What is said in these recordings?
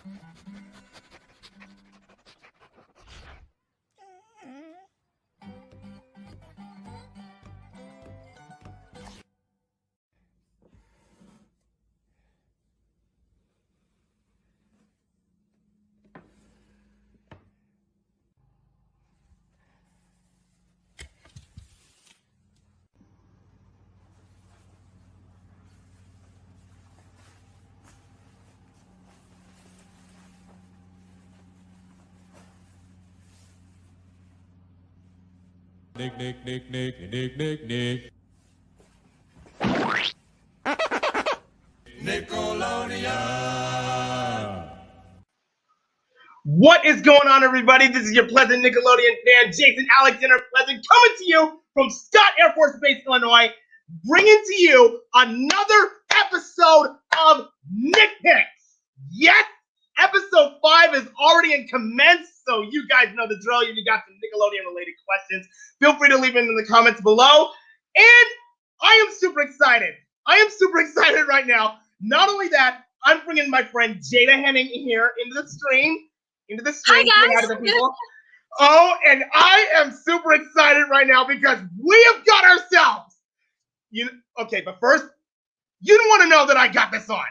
Nick. Nickelodeon. What is going on, everybody? This is your Pleasant Nickelodeon fan, Jason Alexander Pleasant, coming to you from Scott Air Force Base, Illinois, bringing to you another episode of Nick Picks. Yes, episode 5 is already in commence, so you guys know the drill. If you got some Nickelodeon-related questions, feel free to leave them in the comments below. And I am super excited. Right now. Not only that, I'm bringing my friend Jada Henning here into the stream. Hi, guys. Oh, and I am super excited right now because we have got ourselves. Okay, but first, you don't want to know that I got this on.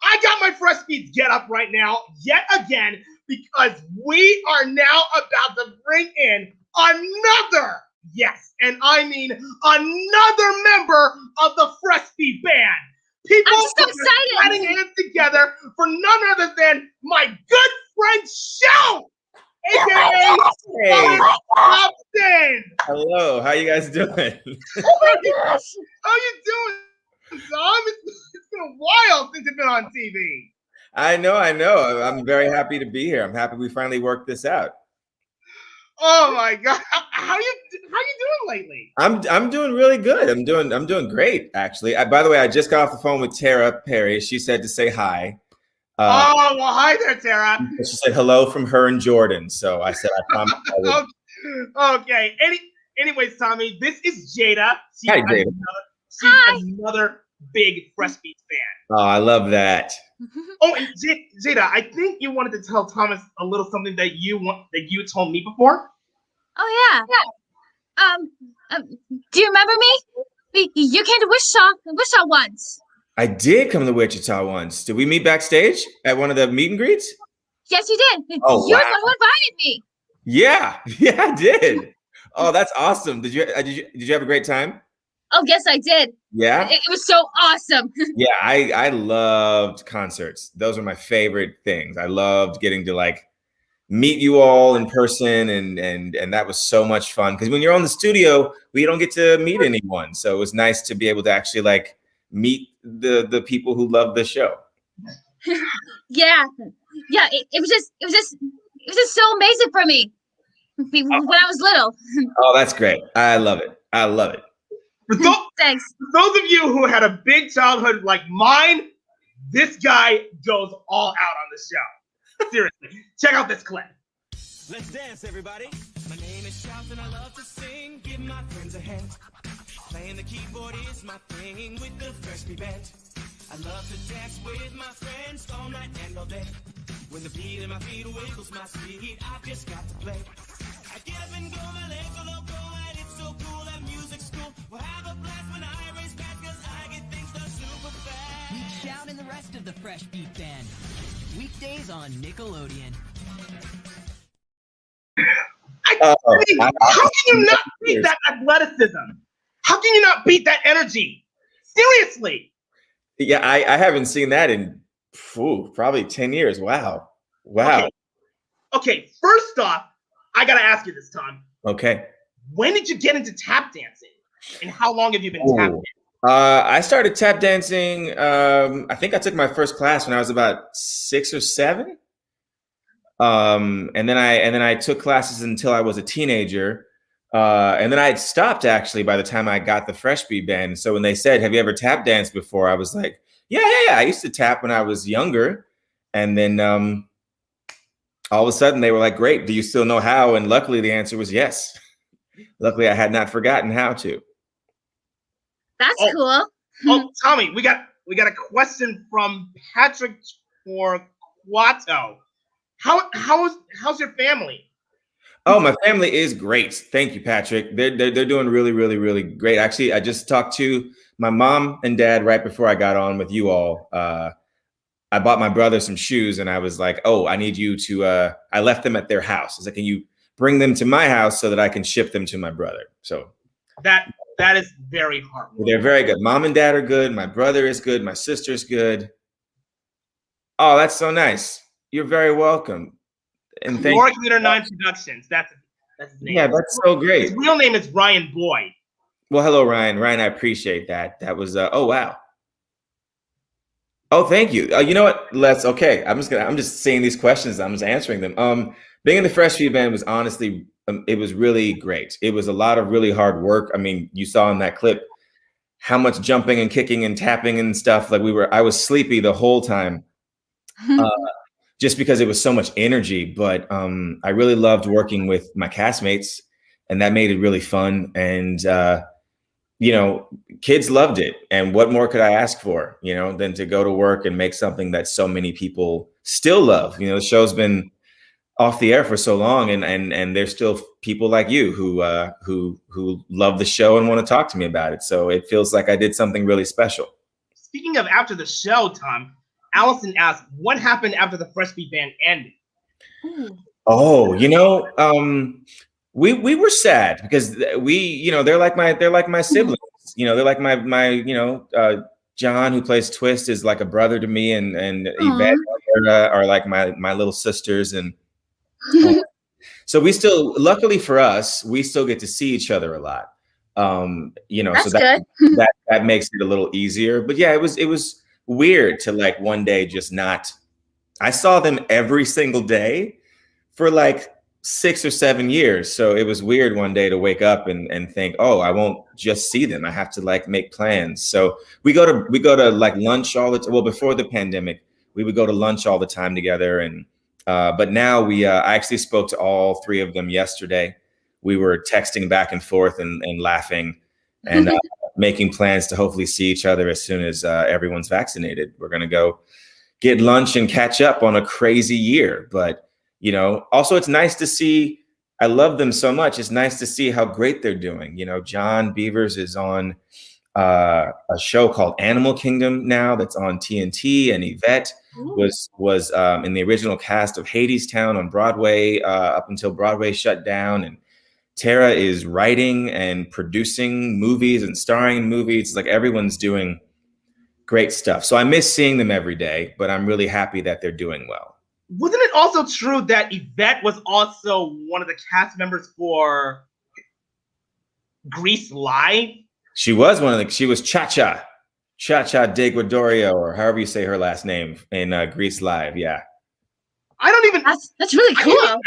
I got my Fresh Beats get up right now, yet again, because we are now about to bring in another, yes, and I mean another member of the Fresh Beat band. People I'm so excited. Putting hands together for none other than my good friend Show, aka Hobson. Hello, how you guys doing? Oh my gosh! How you doing, Tom? It's been a while since you've been on TV. I know. I'm very happy to be here. I'm happy we finally worked this out. Oh my God, how you doing lately? I'm doing really good. I'm doing great, actually. By the way, I just got off the phone with Tara Perry. She said to say hi. Oh, well, hi there, Tara. She said hello from her and Jordan. So I said I promised I would. Okay. Anyways, Tommy, this is Jada. Hi, Jada. She's another big Fresh Beats fan. Oh, I love that. Oh, and Jada, I think you wanted to tell Thomas a little something that you told me before. Oh yeah. Do you remember me? You came to Wichita once. I did come to Wichita once. Did we meet backstage at one of the meet and greets? Yes, you did. Oh, You're wow. the one who invited me. Yeah, I did. Oh, that's awesome. Did you have a great time? Oh yes, I did. Yeah. It was so awesome. Yeah, I loved concerts. Those are my favorite things. I loved getting to like meet you all in person, and that was so much fun. Because when you're on the studio, we don't get to meet anyone, so it was nice to be able to actually like meet the people who love the show. Yeah. It was just so amazing for me when I was little. Oh, that's great. I love it. Thanks. For those of you who had a big childhood like mine, this guy goes all out on the show. Seriously, check out this clip. Let's dance, everybody. My name is Shout and I love to sing. Give my friends a hand. Playing the keyboard is my thing with the Fresh Beat band. I love to dance with my friends all night and all day. When the beat in my feet wiggles my feet, I've just got to play. I get up and go, my legs are loco, and it's so cool that music's cool. We'll have a blast when I race back, cause I get things done super fast. Meet Shout and the rest of the Fresh Beat band. Weekdays on Nickelodeon. How can you not beat that athleticism? How can you not beat that energy? Seriously. Yeah, I haven't seen that in probably 10 years. Wow. Okay, first off, I gotta ask you this, Tom. Okay. When did you get into tap dancing? And how long have you been tap dancing? I started tap dancing. I think I took my first class when I was about 6 or 7. And then I took classes until I was a teenager. And then I had stopped actually by the time I got the Fresh Beat band. So when they said, "Have you ever tap danced before?" I was like, yeah. I used to tap when I was younger. And then all of a sudden they were like, "Great. Do you still know how?" And luckily the answer was yes. Luckily I had not forgotten how to. That's cool. Oh, Tommy, we got a question from Patrick for Watto. How's your family? Oh, my family is great. Thank you, Patrick. They're doing really, really, really great. Actually, I just talked to my mom and dad right before I got on with you all. I bought my brother some shoes, and I was like, "Oh, I need you to." I left them at their house. I was like, "Can you bring them to my house so that I can ship them to my brother?" So That is very heartwarming. they're very good. Mom and dad are good. My brother is good. My sister's good. Oh, that's so nice. You're very welcome. And thank York Leader 9 Productions. That's his name. Yeah, that's so great. His real name is Ryan Boyd. Well, hello, Ryan. Ryan, I appreciate that. That was oh wow. Oh, thank you. You know what? Let's okay. I'm just saying these questions. I'm just answering them. Being in the Fresh Feed Band was honestly, it was really great. It was a lot of really hard work. I mean, you saw in that clip how much jumping and kicking and tapping and stuff. Like I was sleepy the whole time, just because it was so much energy. But I really loved working with my castmates, and that made it really fun. And you know, kids loved it. And what more could I ask for, you know, than to go to work and make something that so many people still love? You know, the show's been off the air for so long, and there's still people like you who love the show and want to talk to me about it. So it feels like I did something really special. Speaking of after the show, Tom, Allison asked, what happened after the Fresh Beat Band ended? Oh, you know, we were sad because you know, they're like my siblings. You know, they're like my you know, John, who plays Twist, is like a brother to me, and Yvette are like my little sisters, and so we still, luckily for us, we still get to see each other a lot. You know, That's so good. that makes it a little easier. But yeah, it was weird to like one day just not. I saw them every single day for like 6 or 7 years. So it was weird one day to wake up and think, oh, I won't just see them. I have to like make plans. So we go to like lunch all the time. Well, before the pandemic, we would go to lunch all the time together. And but now I actually spoke to all 3 of them yesterday. We were texting back and forth and laughing and making plans to hopefully see each other as soon as everyone's vaccinated. We're gonna go get lunch and catch up on a crazy year. But you know, also it's nice to see, I love them so much. It's nice to see how great they're doing. You know, John Beavers is on a show called Animal Kingdom now that's on TNT, and Yvette was in the original cast of Hadestown on Broadway up until Broadway shut down. And Tara is writing and producing movies and starring in movies. It's like everyone's doing great stuff. So I miss seeing them every day, but I'm really happy that they're doing well. Wasn't it also true that Yvette was also one of the cast members for Grease Live? She was she was Cha-Cha de Guadorio, or however you say her last name in Grease Live. Yeah. I don't even. That's really cool. I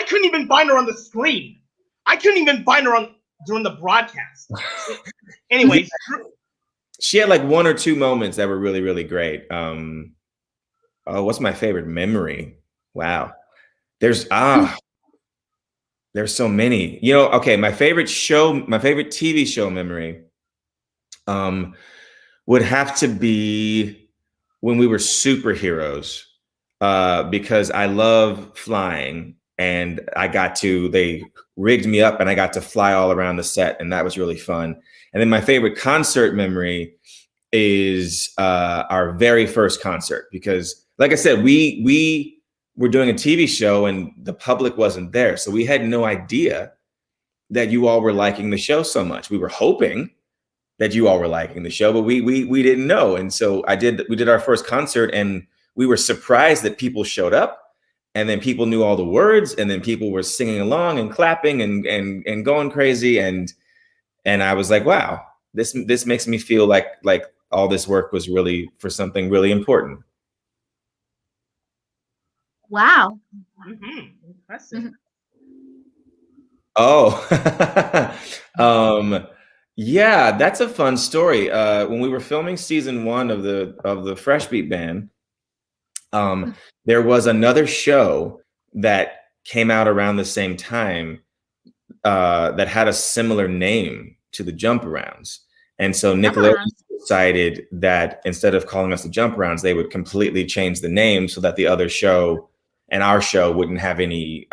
couldn't even find her on the screen. I couldn't even find her during the broadcast. Anyways, she had like 1 or 2 moments that were really, really great. Oh, what's my favorite memory? Wow. There's so many. You know, okay, my favorite TV show memory would have to be when we were superheroes, because I love flying, and they rigged me up and I got to fly all around the set, and that was really fun. And then my favorite concert memory is our very first concert, because like I said, we were doing a TV show and the public wasn't there. So we had no idea that you all were liking the show so much. We were hoping that you all were liking the show, but we didn't know. And so we did our first concert, and we were surprised that people showed up, and then people knew all the words, and then people were singing along and clapping and going crazy. And I was like, wow, this makes me feel like all this work was really for something really important. Wow. Impressive. Oh, yeah, that's a fun story. When we were filming season 1 of the Fresh Beat Band, there was another show that came out around the same time that had a similar name to the Jump Arounds. And so Nickelodeon decided that instead of calling us the Jump Arounds, they would completely change the name so that the other show and our show wouldn't have any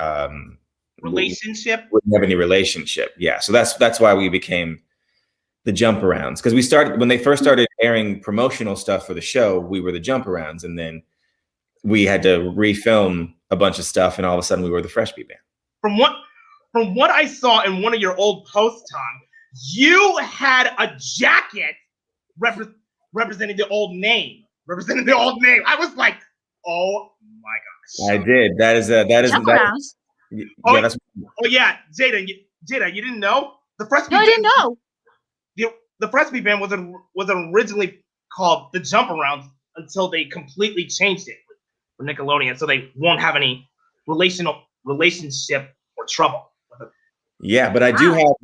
relationship. Wouldn't have any relationship. Yeah. So that's why we became the Jump Arounds, because we started when they first started airing promotional stuff for the show. We were the Jump Arounds, and then we had to refilm a bunch of stuff, and all of a sudden we were the Fresh Beat Band. From what I saw in one of your old posts, Tom, you had a jacket representing the old name. I was like, oh my gosh. I did. That is Jump Arounds. Oh yeah, Jada, you didn't know the Fresh Beat No, I didn't know. The Fresh Beat Band was originally called the Jump Arounds until they completely changed it for Nickelodeon, so they won't have any relationship or trouble. Yeah, but I do have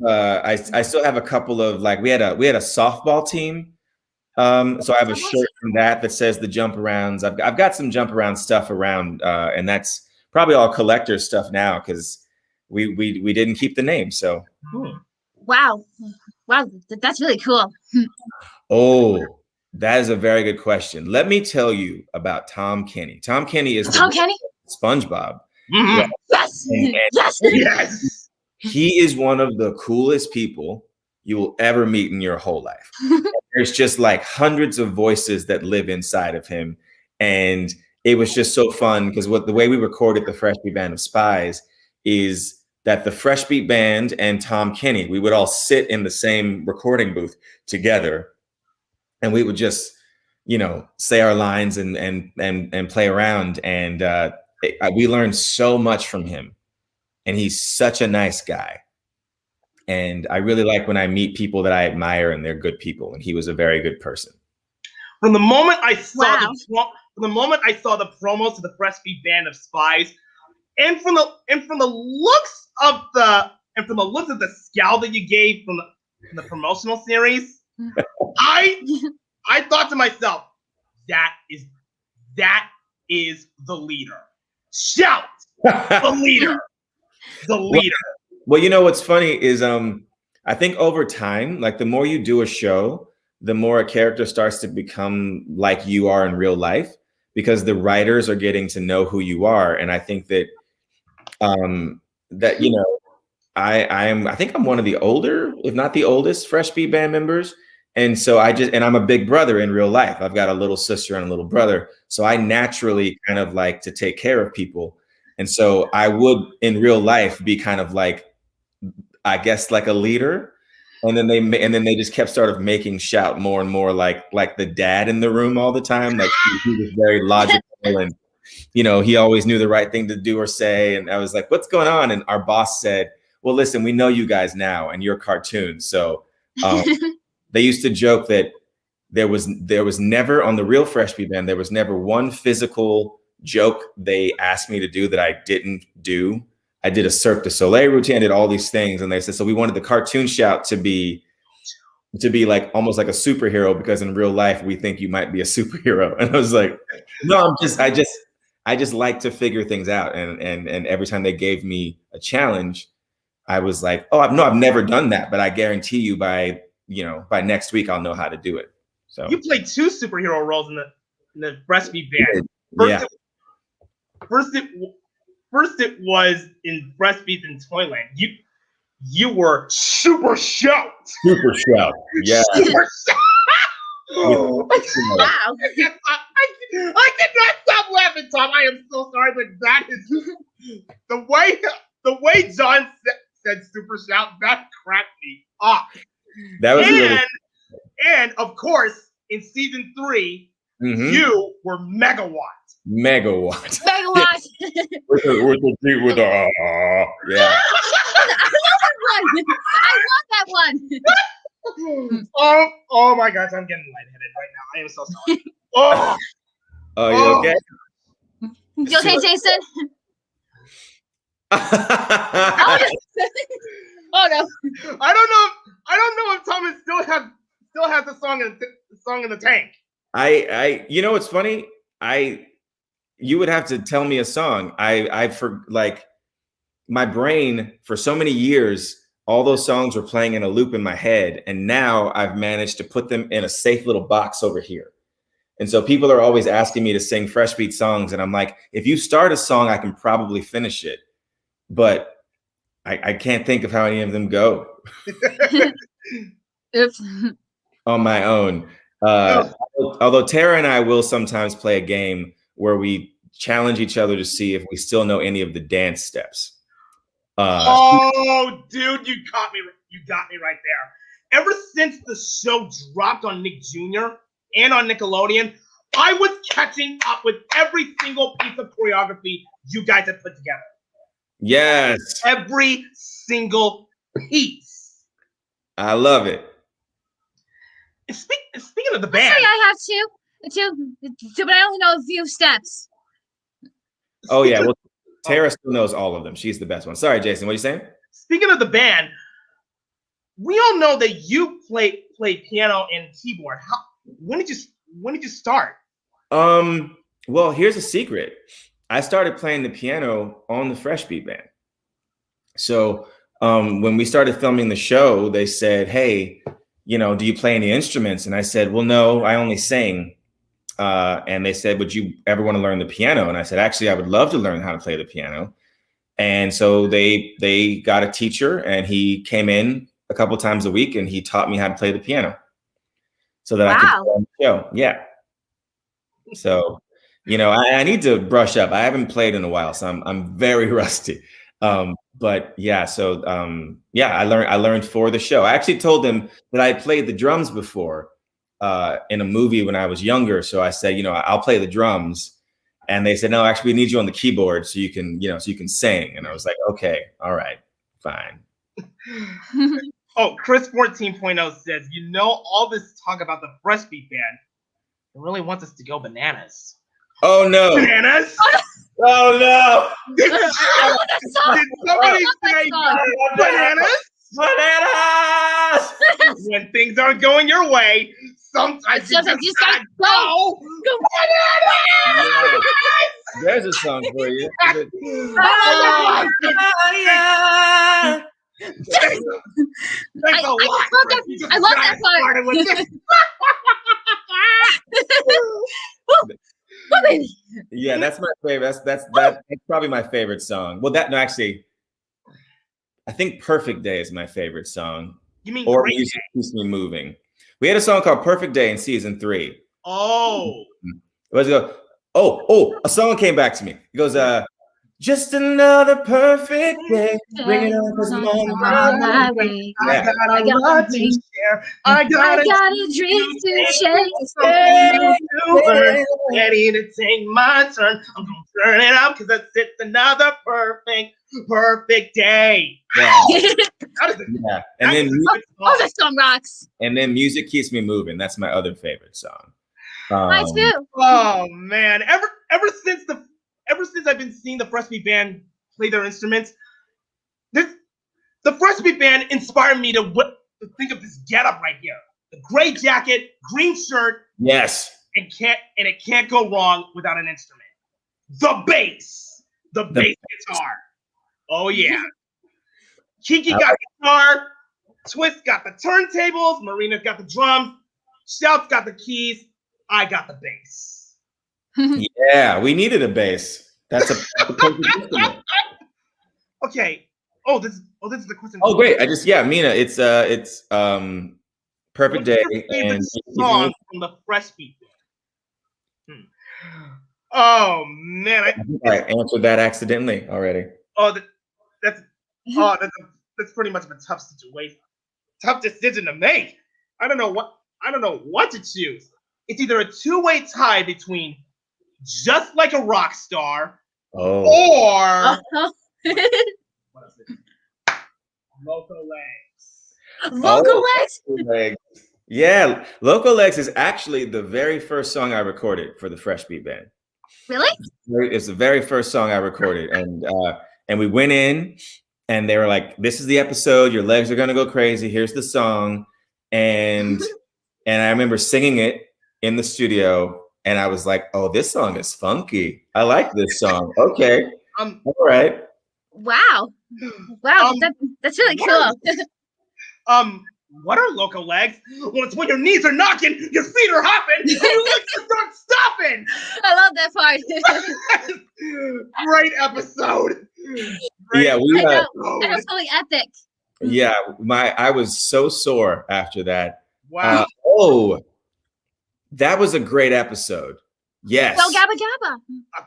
I still have a couple of, like, we had a softball team. So I have a shirt from that says the Jump Arounds. I've got some Jump Around stuff around, and that's probably all collector stuff now because we didn't keep the name. So Wow, that's really cool. Oh, that is a very good question. Let me tell you about Tom Kenny. Tom Kenny is SpongeBob. Mm-hmm. Yes, yes. He is one of the coolest people you will ever meet in your whole life. There's just like hundreds of voices that live inside of him. And it was just so fun because the way we recorded the Fresh Beat Band of Spies is that the Fresh Beat Band and Tom Kenny, we would all sit in the same recording booth together, and we would just, say our lines and play around. And we learned so much from him. And he's such a nice guy. And I really like when I meet people that I admire and they're good people. And he was a very good person. From the moment I saw the promos to the Fresh Beat Band of Spies, and from the looks of the scowl that you gave from the promotional series, I thought to myself, that is the leader. Shout the leader. The leader. Well, what's funny is I think over time, like the more you do a show, the more a character starts to become like you are in real life, because the writers are getting to know who you are. And I think that I think I'm one of the older, if not the oldest, Fresh Beat Band members. And so I'm a big brother in real life. I've got a little sister and a little brother. So I naturally kind of like to take care of people. And so I would in real life be kind of like, I guess, like a leader. And then they just kept sort of making Shout more and more like the dad in the room all the time. Like he was very logical and, he always knew the right thing to do or say. And I was like, what's going on? And our boss said, well, listen, we know you guys now and you're cartoons. So they used to joke that there was never, on the real Fresh Beat Band, there was never one physical joke they asked me to do that I didn't do. I did a Cirque du Soleil routine, I did all these things. And they said, so we wanted the cartoon Shout to be like almost like a superhero, because in real life, we think you might be a superhero. And I was like, no, I just like to figure things out. And every time they gave me a challenge, I was like, oh, I've never done that, but I guarantee you by next week, I'll know how to do it. So you played two superhero roles in the Fresh Beat Band. First it was in Fresh Beats in Toyland. You were Super Shout. Super Shout. Yeah. Super Shout. Wow. I cannot stop laughing, Tom. I am so sorry, but that is the way John said Super Shout, that cracked me up. That was and of course, in season 3, you were Megawatt. Megawatt. with the yeah. I love that one. Oh my gosh, I'm getting lightheaded right now. I am so sorry. You okay? You okay, Jason? Oh no. I don't know if Thomas still has the song in the tank. It's funny. You would have to tell me a song. My brain for so many years, all those songs were playing in a loop in my head. And now I've managed to put them in a safe little box over here. And so people are always asking me to sing Fresh Beat songs. And I'm like, if you start a song, I can probably finish it. But I can't think of how any of them go. Oops. On my own. Although Tara and I will sometimes play a game where we challenge each other to see if we still know any of the dance steps. Oh, dude, you got me right there. Ever since the show dropped on Nick Jr. and on Nickelodeon, I was catching up with every single piece of choreography you guys had put together. Yes. Every single piece. I love it. And speaking of the band. Actually, I have two, but I only know a few steps. Oh, yeah. Well, Tara still knows all of them. She's the best one. Sorry, Jason. What are you saying? Speaking of the band, we all know that you play piano and keyboard. When did you start? Well, here's a secret. I started playing the piano on the Fresh Beat Band. So when we started filming the show, they said, hey, do you play any instruments? And I said, well, no, I only sing. And they said, would you ever want to learn the piano? And I said, actually, I would love to learn how to play the piano. And so they got a teacher, and he came in a couple times a week, and he taught me how to play the piano so that I could play on the show. Yeah. So, I need to brush up. I haven't played in a while, so I'm very rusty. But yeah, so I learned for the show. I actually told them that I played the drums before in a movie when I was younger. So I said, I'll play the drums. And they said, no, actually, we need you on the keyboard so you can sing. And I was like, okay, all right, fine. Oh, Chris 14.0 says, all this talk about the Fresh Beat Band, it really wants us to go bananas. Oh, no. Bananas? Oh, no. Did somebody say bananas? Bananas! When things aren't going your way, sometimes you just gotta go. Yeah. There's a song for you. Thanks a lot. I love that part. Yeah, that's my favorite. That's probably my favorite song. Well, actually, I think Perfect Day is my favorite song. You mean Or Great Music Day? Keeps Me Moving. We had a song called Perfect Day in season 3. Oh. Let's go. Oh, a song came back to me. It goes, just another perfect day. Bring it on, 'cause I'm on my way. I got a lot to share. I got a dream to chase. Ready to take my turn. I'm gonna turn it up because it's another perfect day. Yeah. Yeah. And then that song rocks. And then Music Keeps Me Moving. That's my other favorite song. Mine too. Oh man! Ever since I've been seeing the Fresh Beat Band play their instruments, the Fresh Beat Band inspired me to think of this getup right here: the gray jacket, green shirt. Yes. It can't go wrong without an instrument. The bass guitar. Oh yeah. Kiki got guitar. Twist got the turntables. Marina's got the drums. Shout's got the keys. I got the bass. Yeah, we needed a bass. That's a perfect instrument. Okay. This is the question. Oh, great. Mina, it's Perfect Day. And song from the Fresh Beat Band. Oh man, I answered that accidentally already. Oh, that's pretty much a tough decision to make. I don't know what to choose. It's either a two-way tie between Just Like a Rock Star or what is it? Loco Legs. Loco Legs? Yeah, Loco Legs is actually the very first song I recorded for the Fresh Beat Band. Really? It's the very first song I recorded, and we went in, and they were like, "This is the episode. Your legs are gonna go crazy. Here's the song," and I remember singing it in the studio, and I was like, "Oh, this song is funky. I like this song. Okay, all right." Wow. Wow, that's really cool. What are loco legs? Well, it's when your knees are knocking, your feet are hopping, and your legs just aren't stopping. I love that part. Great episode. Yeah, I know. That episode. was really epic. Yeah, I was so sore after that. Wow. That was a great episode. Yes. Yo Gabba Gabba.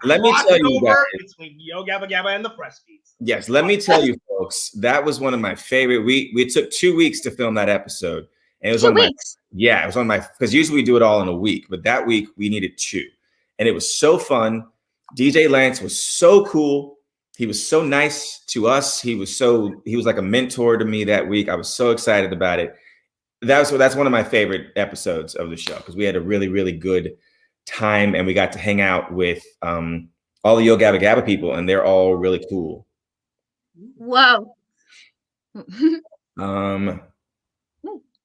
Let me tell you guys. Between Yo Gabba Gabba and the Fresh Beats. Yes, let me tell you, folks. That was one of my favorite. We took 2 weeks to film that episode, and it was 2 on weeks. it was on my because usually we do it all in a week, but that week we needed 2, and it was so fun. DJ Lance was so cool. He was so nice to us. He was like a mentor to me that week. I was so excited about it. That's one of my favorite episodes of the show because we had a really, really good time and we got to hang out with all the Yo Gabba Gabba people, and they're all really cool. Whoa.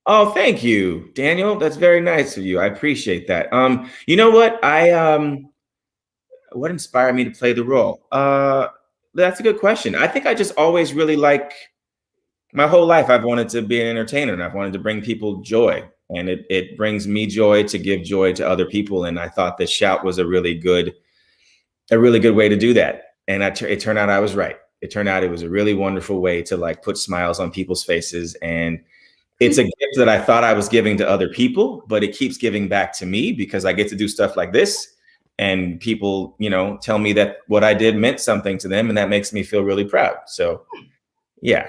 Oh, thank you, Daniel. That's very nice of you. I appreciate that. You know what? What inspired me to play the role? That's a good question. I think I just always really my whole life I've wanted to be an entertainer and I've wanted to bring people joy, and it brings me joy to give joy to other people. And I thought that Shout was a really good way to do that. And it turned out I was right. It turned out it was a really wonderful way to put smiles on people's faces. And it's a gift that I thought I was giving to other people, but it keeps giving back to me because I get to do stuff like this. And people, tell me that what I did meant something to them, and that makes me feel really proud. So, yeah.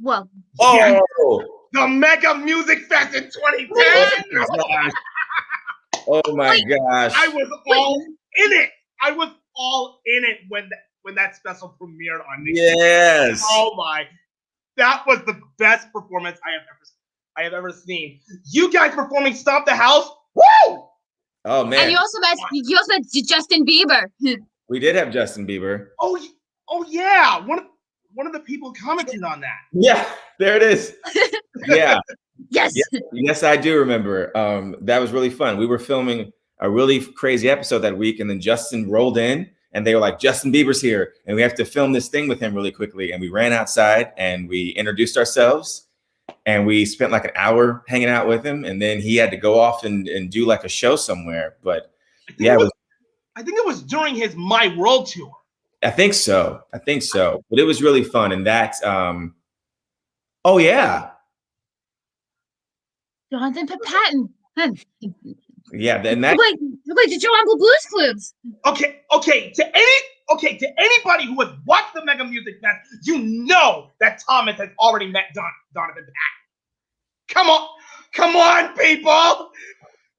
Whoa. Oh, the Mega Music Fest in 2010. Oh my gosh. I was all in it. I was all in it when that special premiered on Nickelodeon. Yes. Oh my. That was the best performance I have ever seen. You guys performing Stomp the House. Woo! Oh man. And you also met Justin Bieber. We did have Justin Bieber. Oh yeah. One of the people commented on that. Yeah, there it is. Yeah. Yes. Yes, I do remember. That was really fun. We were filming a really crazy episode that week, and then Justin rolled in, and they were like, "Justin Bieber's here, and we have to film this thing with him really quickly." And we ran outside, and we introduced ourselves, and we spent like an hour hanging out with him, and then he had to go off and do like a show somewhere. But yeah, I think it was during his My World tour. I think so. But it was really fun. And that, oh yeah. Jonathan Patton. Yeah, then that. Look like the Joe Uncle Blues Clues. Okay. To anybody who has watched the Mega Music Fest, you know that Thomas has already met Donovan Patton. Come on, people.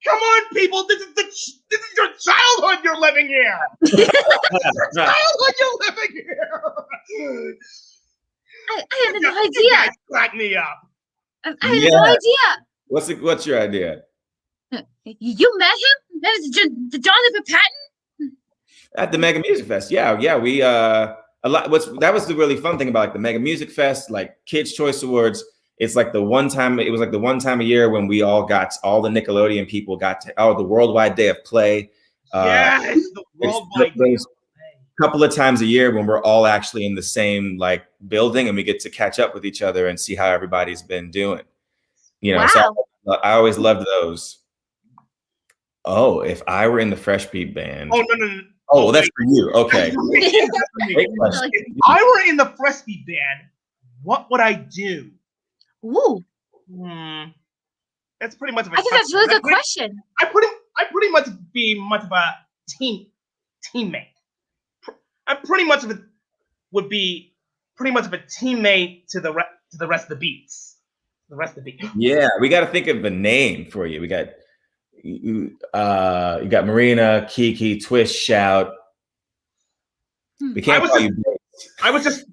Come on, people. This is your childhood you're living here. I had no idea. You guys crack me up. I had no idea. What's your idea? You met him? That is Jonathan Patton? At the Mega Music Fest. Yeah. We that was the really fun thing about the Mega Music Fest, Kids Choice Awards. It was like the one time a year when we all the Nickelodeon people got to the Worldwide Day of Play. Yes, the Worldwide Day of Play. Couple of times a year when we're all actually in the same building and we get to catch up with each other and see how everybody's been doing. Wow. So I always loved those. Oh, if I were in the Fresh Beat Band. Oh, no. Oh, well, that's for you. Okay. If I were in the Fresh Beat Band, what would I do? Ooh. That's pretty much of a I think that's a really good question. I pretty much be much of a teammate. I would be pretty much of a teammate to the rest of the beats. Yeah, we got to think of a name for you. We got you got Marina, Kiki, Twist, Shout. We can't call you. I was just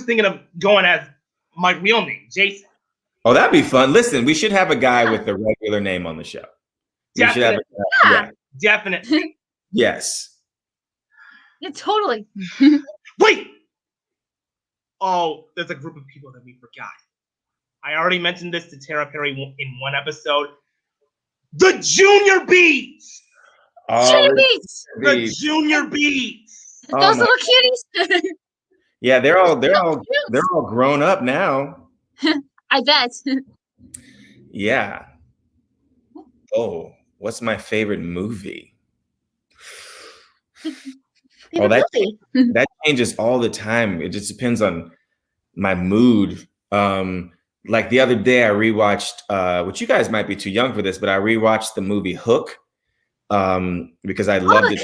thinking of going as my real name, Jason. Oh, that'd be fun. Listen, we should have a guy with a regular name on the show. Definitely. Yes. Yeah, totally. Wait. Oh, there's a group of people that we forgot. I already mentioned this to Tara Perry in one episode. The Junior Beats. Junior Beats. The Junior Beats. Oh Those my, little cuties. yeah, they're all Cute. they're all grown up now. I bet. Yeah. Oh, what's my favorite movie? Oh, Favorite movie. that changes all the time. It just depends on my mood. Like the other day, I rewatched, which you guys might be too young for this, but I rewatched the movie Hook, because I loved it.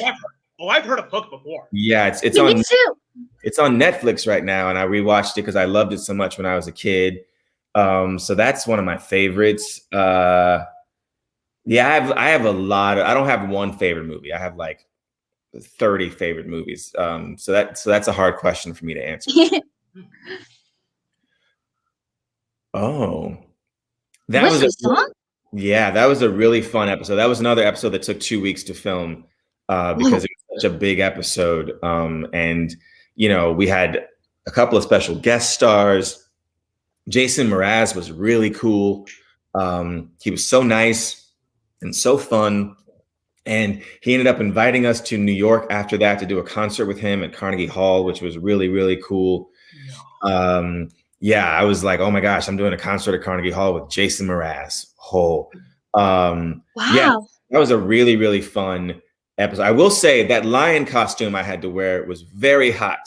I've heard of Hook before. Yeah, Me too. it's on Netflix right now, and I rewatched it because I loved it so much when I was a kid. So that's one of my favorites. Yeah, I have a lot of. I don't have one favorite movie. I have like 30 favorite movies. So that's a hard question for me to answer. Oh, that With was some song? yeah, that was a really fun episode. That was another episode that took 2 weeks to film, because it was such a big episode. And we had a couple of special guest stars. Jason Mraz was really cool. He was so nice and so fun. And he ended up inviting us to New York after that to do a concert with him at Carnegie Hall, which was really, really cool. Yeah, I was like, oh my gosh, I'm doing a concert at Carnegie Hall with Jason Mraz. Wow. Yeah, that was a really, really fun episode. I will say that lion costume I had to wear was very hot.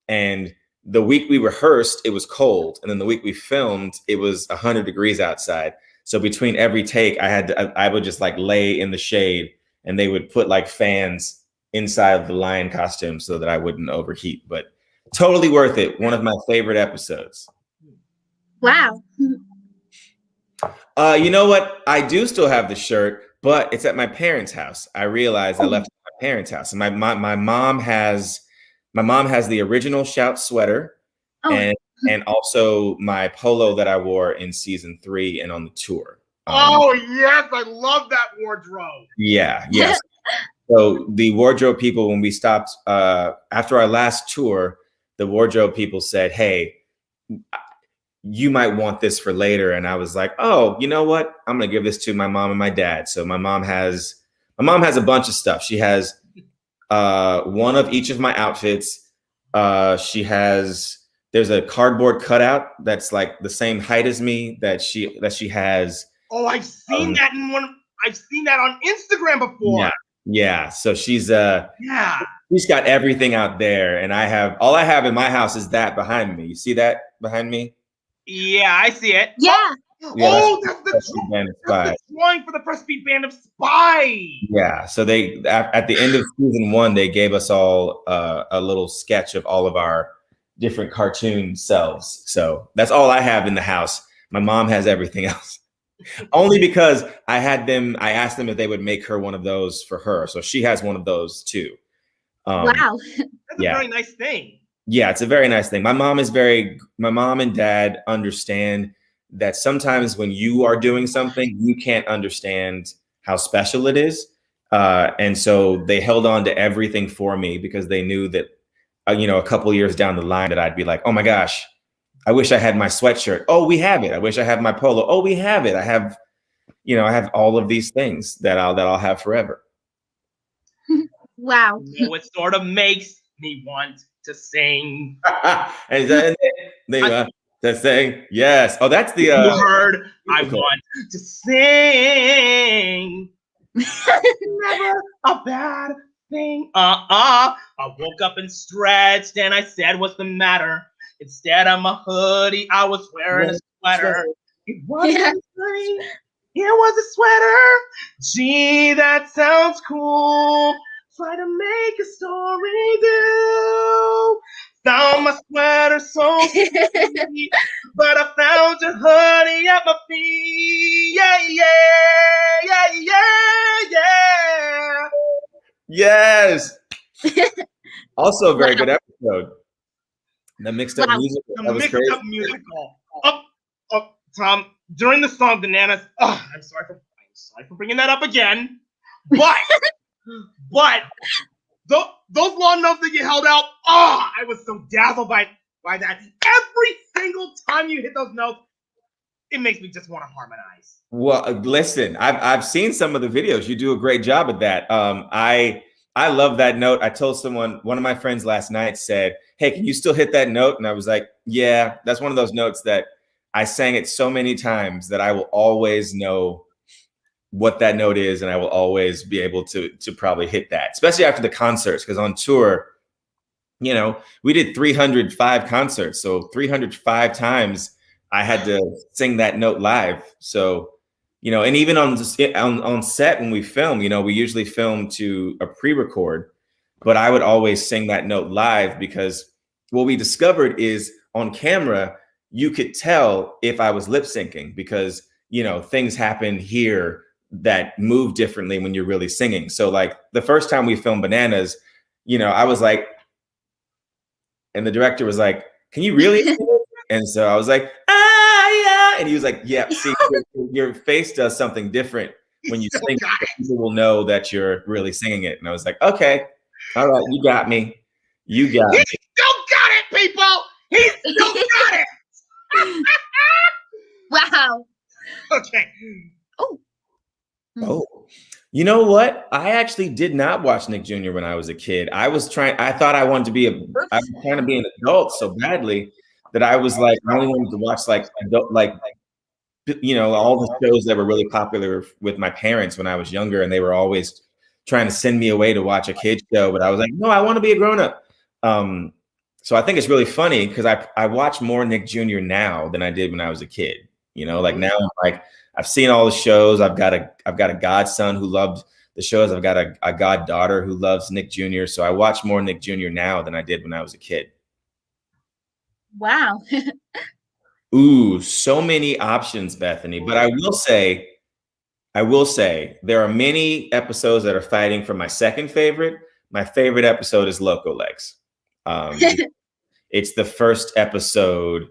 And the week we rehearsed, it was cold. And then the week we filmed, it was 100 degrees outside. So between every take, I would just like lay in the shade, and they would put like fans inside of the lion costume so that I wouldn't overheat. But totally worth it. One of my favorite episodes. Wow. You know what? I do still have the shirt, but it's at my parents' house. I realized I left it at my parents' house. And my mom has the original Shout sweater, and also my polo that I wore in season 3 and on the tour. Oh yes, I love that wardrobe. Yeah, yes. So the wardrobe people, when we stopped after our last tour, the wardrobe people said, "Hey, you might want this for later." And I was like, "Oh, you know what? I'm gonna give this to my mom and my dad." So my mom has a bunch of stuff. She has one of each of my outfits. There's a cardboard cutout that's like the same height as me that she has. Oh, I've seen that I've seen that on Instagram before. Yeah. So she's got everything out there, and all I have in my house is that behind me. You see that behind me? Yeah, I see it. Yeah. That's the drawing for the Fresh Beat Band of Spy. Yeah. So they at the end of season 1, they gave us all a little sketch of all of our different cartoon selves. So that's all I have in the house. My mom has everything else. Only because I asked them if they would make her one of those for her. So she has one of those too. Wow. That's a very nice thing. Yeah, it's a very nice thing. My mom and dad understand that sometimes when you are doing something, you can't understand how special it is. And so they held on to everything for me because they knew that, a couple years down the line that I'd be like, oh my gosh, I wish I had my sweatshirt. Oh, we have it. I wish I had my polo. Oh, we have it. I have all of these things that I'll have forever. Wow. It sort of makes me want to sing. And then they to sing. Yes. Oh, that's the word. I want to sing. Never a bad thing. I woke up and stretched, and I said, "What's the matter?" Instead of my hoodie, I was wearing a sweater. It wasn't funny. It was a sweater. Gee, that sounds cool. Try to make a story do. Found my sweater so sweet, but I found your hoodie at my feet. Yeah. Yes. Also a very good episode. The mixed up music. The mixed up musical. Tom, during the song Bananas, I'm sorry for bringing that up again. But those long notes that you held out, I was so dazzled by that. Every single time you hit those notes, it makes me just want to harmonize. Well, listen, I've seen some of the videos. You do a great job at that. I love that note. I told one of my friends last night said, "Hey, can you still hit that note?" And I was like, "Yeah." That's one of those notes that I sang it so many times that I will always know what that note is, and I will always be able to probably hit that, especially after the concerts, because on tour, you know, we did 305 concerts, so 305 times I had to sing that note live. So, you know, and even on set when we film, you know, we usually film to a pre-record, but I would always sing that note live because what we discovered is on camera you could tell if I was lip syncing because, you know, things happen here that move differently when you're really singing. So like the first time we filmed Bananas, you know, I was like, and the director was like, "Can you really?" And so I was like, "Ah, yeah." And he was like, "Yeah, see, your face does something different when you sing. People will know that you're really singing it." And I was like, "Okay, all right, you got me. You got He me." still got it, people. He still got it. Wow. Okay. Oh, you know what? I actually did not watch Nick Jr. when I was a kid. I thought I wanted to be I was trying to be an adult so badly that I was like, I only wanted to watch like adult, like, you know, all the shows that were really popular with my parents when I was younger. And they were always trying to send me away to watch a kid show. But I was like, no, I want to be a grown up. So I think it's really funny because I watch more Nick Jr. now than I did when I was a kid. You know, like now I'm like, I've seen all the shows. I've got a godson who loved the shows. I've got a goddaughter who loves Nick Jr. So I watch more Nick Jr. now than I did when I was a kid. Wow. Ooh, so many options, Bethany. But I will say there are many episodes that are fighting for my second favorite. My favorite episode is Loco Legs. It's the first episode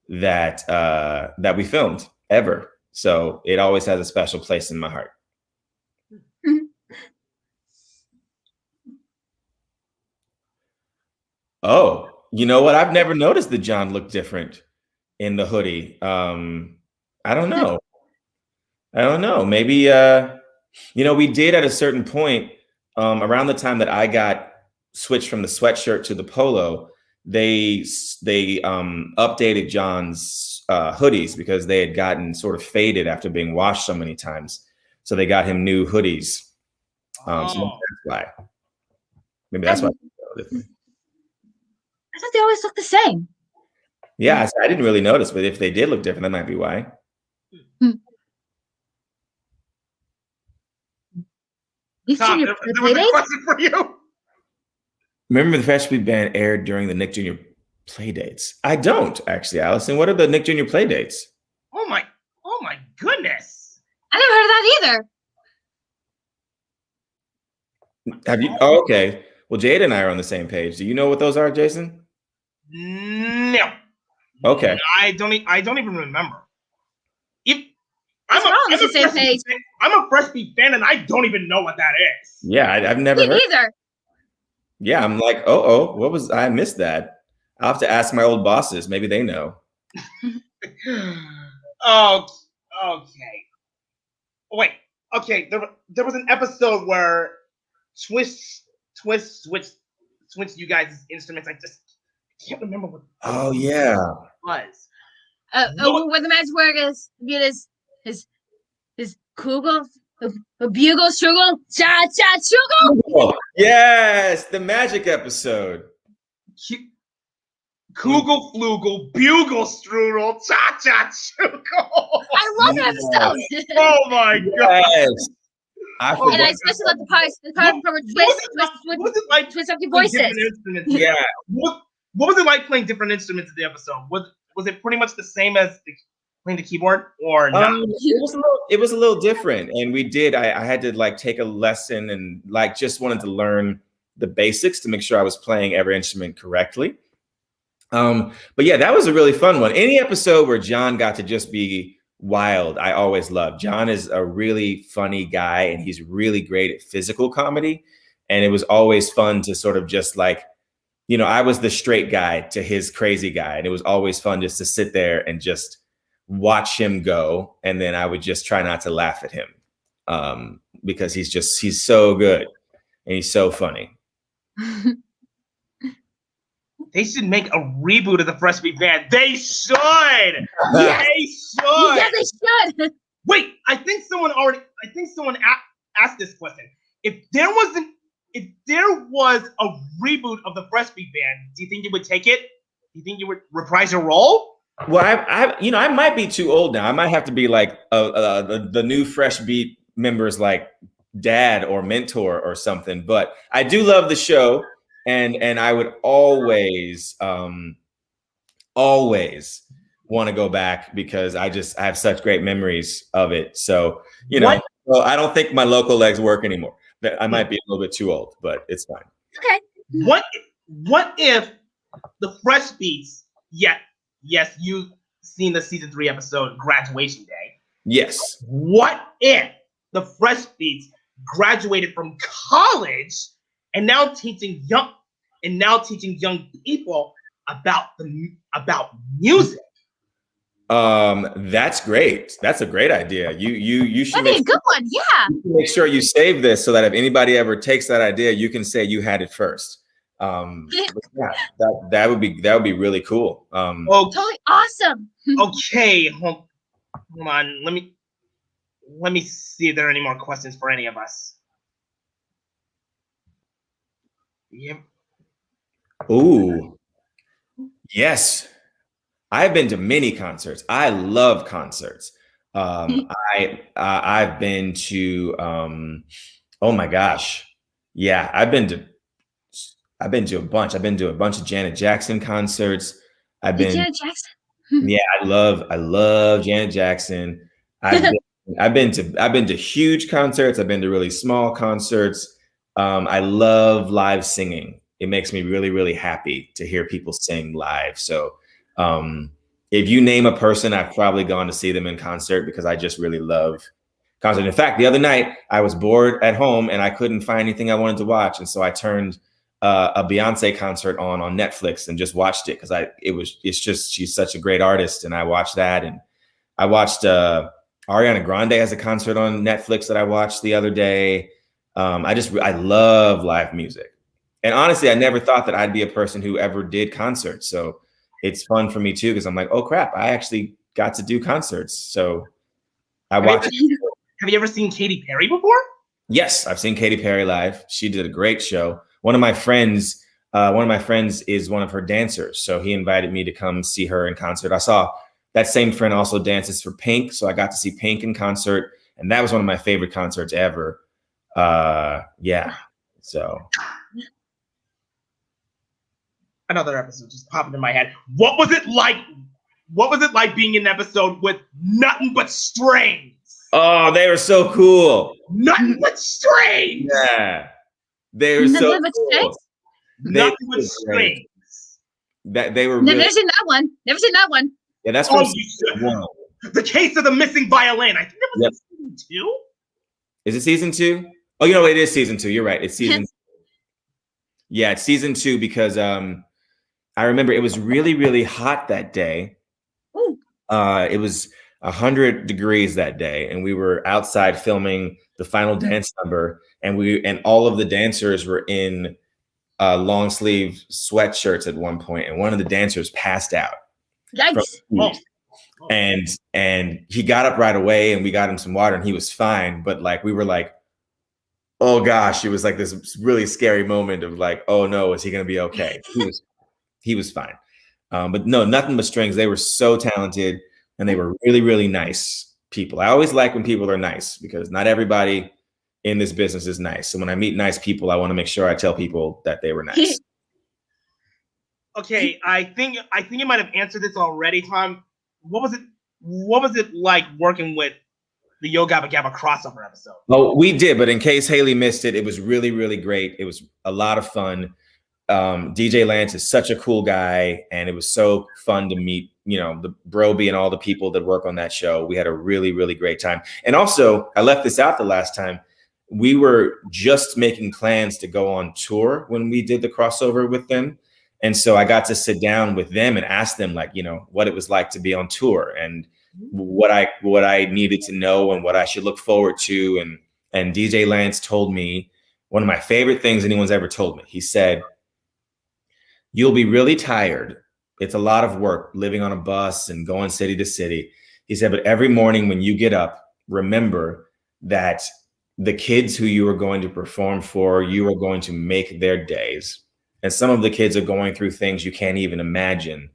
that we filmed ever. So it always has a special place in my heart. Oh, you know what? I've never noticed that John looked different in the hoodie. I don't know. Maybe you know, we did at a certain point around the time that I got switched from the sweatshirt to the polo. They updated John's hoodies because they had gotten sort of faded after being washed so many times. So they got him new hoodies. So that's why. Maybe that's why. I thought they always look the same. Yeah, I didn't really notice, but if they did look different, that might be why. Tom, there was a question for you. Remember the Fresh Beat Band aired during the Nick Jr. Playdates? I don't actually, Allison. What are the Nick Jr. Playdates? Oh my goodness! I never heard of that either. Have you? Oh, okay. Well, Jade and I are on the same page. Do you know what those are, Jason? No. Okay. I don't even remember. I'm on the same page. I'm a Fresh Beat fan, and I don't even know what that is. Yeah, I've never heard. Me either. Yeah, I'm like, what was I missed that? I'll have to ask my old bosses. Maybe they know. Oh, okay. Wait. Okay, there was an episode where Twist switched you guys' instruments. I just can't remember what. Oh yeah. It was. Where the magic word is his kugel, a bugle, struggle, cha cha struggle. Oh, yes, the magic episode. Kugel flugel, bugle strudel, cha cha struggle. I love that episode. Oh my god! Yes. And I especially love the part where twist up your voices. Yeah. What was it like playing different instruments in the episode? Was it pretty much the same as playing the keyboard or not? It was a little different, and we did. I had to like take a lesson and like just wanted to learn the basics to make sure I was playing every instrument correctly. But yeah, that was a really fun one. Any episode where John got to just be wild, I always loved. John is a really funny guy, and he's really great at physical comedy. And it was always fun to sort of just like, you know, I was the straight guy to his crazy guy, and it was always fun just to sit there and just watch him go, and then I would just try not to laugh at him. because he's so good and he's so funny. They should make a reboot of the Fresh Meat Band. They should. Yes. They should. Yeah, they should. Wait, I think someone asked this question. If there was a reboot of the Fresh Meat Band, do you think you would take it? Do you think you would reprise your role? Well, I might be too old now. I might have to be like the new Fresh Beat members, like dad or mentor or something. But I do love the show, and I would always want to go back because I have such great memories of it. So well, I don't think my local legs work anymore. I might be a little bit too old, but it's fine. Okay. What if the Fresh Beats? Yes, you've seen the season 3 episode Graduation Day. Yes. What if the Fresh Beats graduated from college and now teaching young people about music? That's great. That's a great idea. You should That'd be a good one. Yeah. make sure you save this so that if anybody ever takes that idea, you can say you had it first. Yeah, that would be really cool. Totally awesome. Okay, hold on. Let me see if there are any more questions for any of us. Yep. Ooh, yes. I've been to many concerts. I love concerts. I've been to oh my gosh. Yeah, I've been to a bunch. I've been to a bunch of Janet Jackson concerts. Janet Jackson. Yeah, I love Janet Jackson. I've been to huge concerts. I've been to really small concerts. I love live singing. It makes me really, really happy to hear people sing live. So if you name a person, I've probably gone to see them in concert because I just really love concert. In fact, the other night I was bored at home and I couldn't find anything I wanted to watch, and so I turned a Beyonce concert on Netflix and just watched it because she's such a great artist, and I watched that, and I watched Ariana Grande has a concert on Netflix that I watched the other day. I love live music, and honestly, I never thought that I'd be a person who ever did concerts. So it's fun for me too because I'm like, oh crap, I actually got to do concerts. So I watched. Have you ever seen Katy Perry before? Yes, I've seen Katy Perry live. She did a great show. One of my friends is one of her dancers, so he invited me to come see her in concert. I saw that same friend also dances for Pink, so I got to see Pink in concert, and that was one of my favorite concerts ever. Yeah, so another episode just popped in my head. What was it like being in an episode with nothing but strings? Oh, they were so cool. Nothing but strings. Yeah. They were so cool. Nothing but strings. That they were. Never seen that one. Never seen that one. Yeah, that's from season 1. The Case of the Missing Violin. I think that was season 2. Is it season 2? Oh, it is season 2. You're right. It's season. Yeah, it's season 2 because I remember it was really, really hot that day. Ooh. It was 100 degrees that day, and we were outside filming the final dance number, and all of the dancers were in long sleeve sweatshirts at one point, and one of the dancers passed out. Yikes. And he got up right away, and we got him some water, and he was fine. But like we were like, oh gosh, it was like this really scary moment of like, oh no, is he gonna be okay? He was fine. But no, nothing but strings. They were so talented, and they were really, really nice people. I always like when people are nice because not everybody in this business is nice. So when I meet nice people, I want to make sure I tell people that they were nice. Okay, I think you might have answered this already, Tom. What was it like working with the Yo Gabba Gabba crossover episode? Oh, we did, but in case Haley missed it, it was really, really great. It was a lot of fun. DJ Lance is such a cool guy, and it was so fun to meet, the Broby and all the people that work on that show. We had a really, really great time. And also, I left this out the last time. We were just making plans to go on tour when we did the crossover with them. And so I got to sit down with them and ask them what it was like to be on tour and what I needed to know and what I should look forward to. And And DJ Lance told me one of my favorite things anyone's ever told me. He said, "You'll be really tired. It's a lot of work living on a bus and going city to city." He said, "But every morning when you get up, remember that the kids who you are going to perform for, you are going to make their days. And some of the kids are going through things you can't even imagine.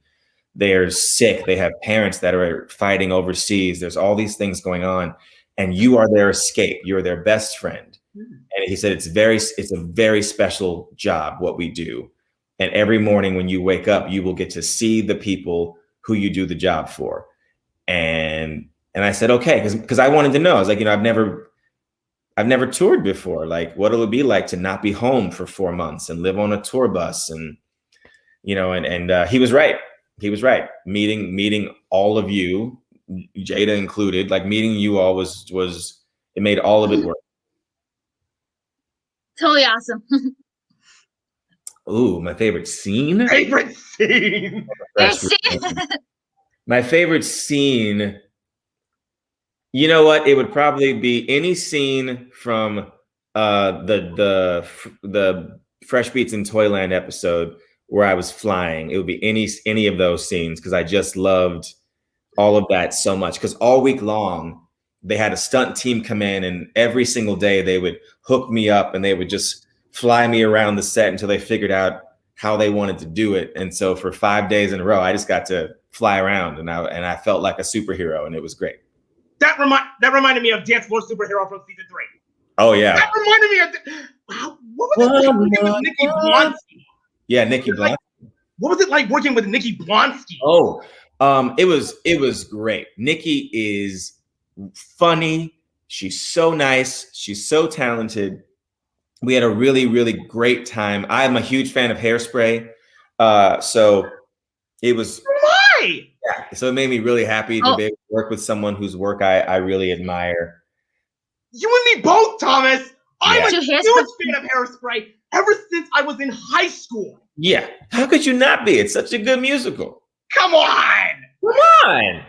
They're sick. They have parents that are fighting overseas. There's all these things going on. And you are their escape. You're their best friend." And he said, it's a very special job, what we do. And every morning when you wake up, you will get to see the people who you do the job for. And I said, okay, because I wanted to know. I was like, I've never toured before. Like, what will it be like to not be home for 4 months and live on a tour bus? And, and he was right. He was right. Meeting all of you, Jada included, like meeting you all was it made all of it work. Totally awesome. Ooh, my favorite scene. Favorite scene. My favorite scene. You know what? It would probably be any scene from the Fresh Beats in Toyland episode where I was flying. It would be any of those scenes because I just loved all of that so much. Because all week long they had a stunt team come in, and every single day they would hook me up and they would just fly me around the set until they figured out how they wanted to do it. And so for 5 days in a row, I just got to fly around, and I felt like a superhero, and it was great. That reminded me of Dance Floor Superhero from season 3. Oh yeah. That reminded me of what was it working with Nikki Blonsky? Yeah, Nikki Blonsky. What was it like working with Nikki Blonsky? Oh, it was great. Nikki is funny. She's so nice. She's so talented. We had a really, really great time. I'm a huge fan of Hairspray. So it was. Why? Yeah, so it made me really happy to be able to work with someone whose work I really admire. You and me both, Thomas. I'm a huge Hairspray. fan of Hairspray ever since I was in high school. Yeah. How could you not be? It's such a good musical. Come on. Come on.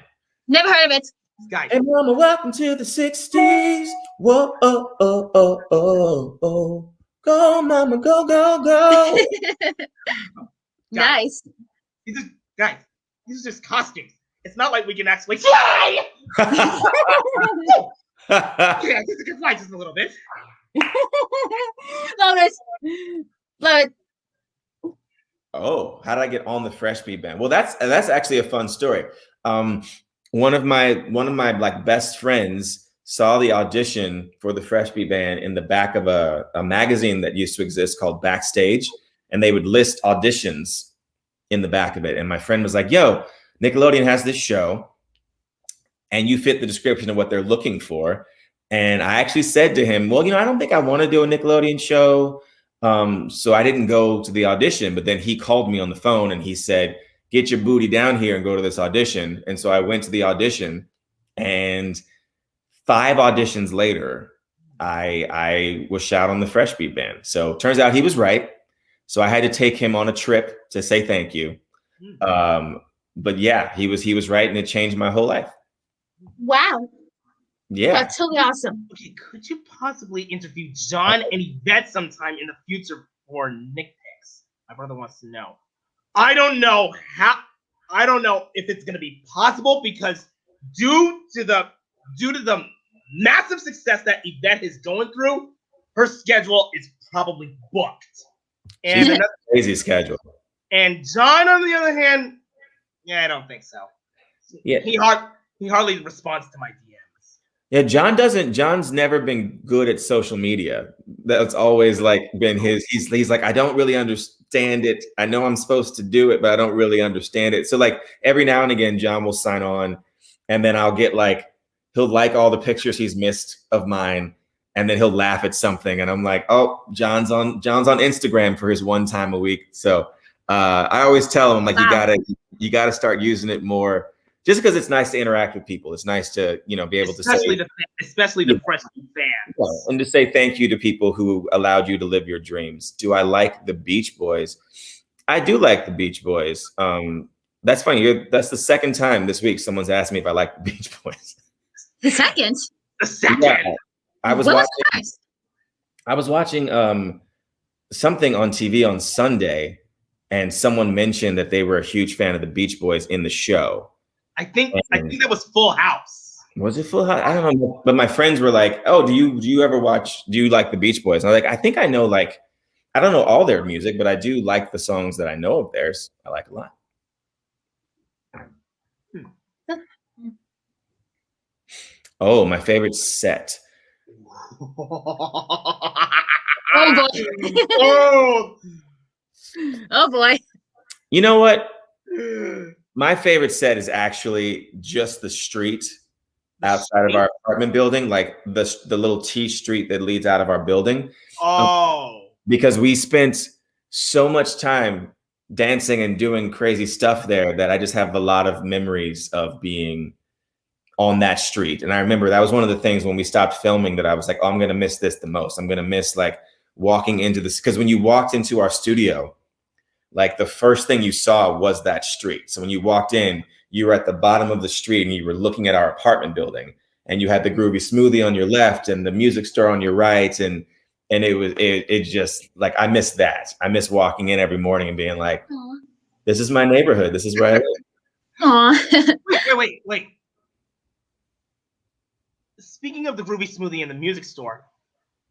Never heard of it. Guys. Hey, mama, welcome to the 60s. Whoa, oh, oh, oh, oh, oh. Go, mama, go, go, go. Nice. These are just costumes. It's not like we can actually fly. Yeah, we can fly just a little bit. Love it. Love it. Oh, how did I get on the Fresh Beat band? Well, that's actually a fun story. One of my like best friends saw the audition for the Fresh Beat band in the back of a magazine that used to exist called Backstage, and they would list auditions in the back of it. And my friend was like, "Yo, Nickelodeon has this show, and you fit the description of what they're looking for." And I actually said to him, "Well, I don't think I want to do a Nickelodeon show." So I didn't go to the audition, but then he called me on the phone and he said, "Get your booty down here and go to this audition." And so I went to the audition, and 5 auditions later, I was shot on the Fresh Beat band. So turns out he was right. So I had to take him on a trip to say thank you. But yeah, he was right, and it changed my whole life. Wow. Yeah. That's totally awesome. Okay, could you possibly interview John and Yvette sometime in the future for Nick Picks? My brother wants to know. I don't know if it's going to be possible because due to the massive success that Yvette is going through, her schedule is probably booked. And She's crazy schedule. And John, on the other hand, yeah, I don't think so. Yeah, he hardly responds to my DMs. Yeah, John's never been good at social media. That's always like been his. He's like, I don't really understand it. I know I'm supposed to do it, but I don't really understand it. So like every now and again, John will sign on, and then I'll get he'll like all the pictures he's missed of mine, and then he'll laugh at something, and I'm like, oh, John's on Instagram for his 1 time a week. So I always tell him, like, wow, you gotta start using it more, just because it's nice to interact with people. It's nice to be able to say, especially the Fresh Beat fans, and to say thank you to people who allowed you to live your dreams. Do I like the Beach Boys? I do like the Beach Boys. That's funny. That's the second time this week someone's asked me if I like the Beach Boys. The second. Yeah. I was What was watching. first? I was watching something on TV on Sunday, and someone mentioned that they were a huge fan of the Beach Boys in the show. I think And that was Full House. was it Full House? I don't know. But my friends were like, "Oh, do you ever watch? Do you like the Beach Boys?" And I was like, "I think I know. Like, I don't know all their music, but I do like the songs that I know of theirs. I like a lot." Oh, my favorite set. Oh boy. Oh. Oh boy. You know what? My favorite set is actually just the street outside of our apartment building, like the little T street that leads out of our building. Oh. Because we spent so much time dancing and doing crazy stuff there that I just have a lot of memories of being on that street. And I remember that was one of the things when we stopped filming that I was like, oh, I'm going to miss this the most. I'm going to miss like walking into this. Because when you walked into our studio, like the first thing you saw was that street. So when you walked in, you were at the bottom of the street and you were looking at our apartment building, and you had the Groovy Smoothie on your left and the music store on your right. And it just like, I miss that. I miss walking in every morning and being like, Aw. this is my neighborhood. This is where I live. Aw. Wait. Speaking of the Groovy Smoothie and the music store,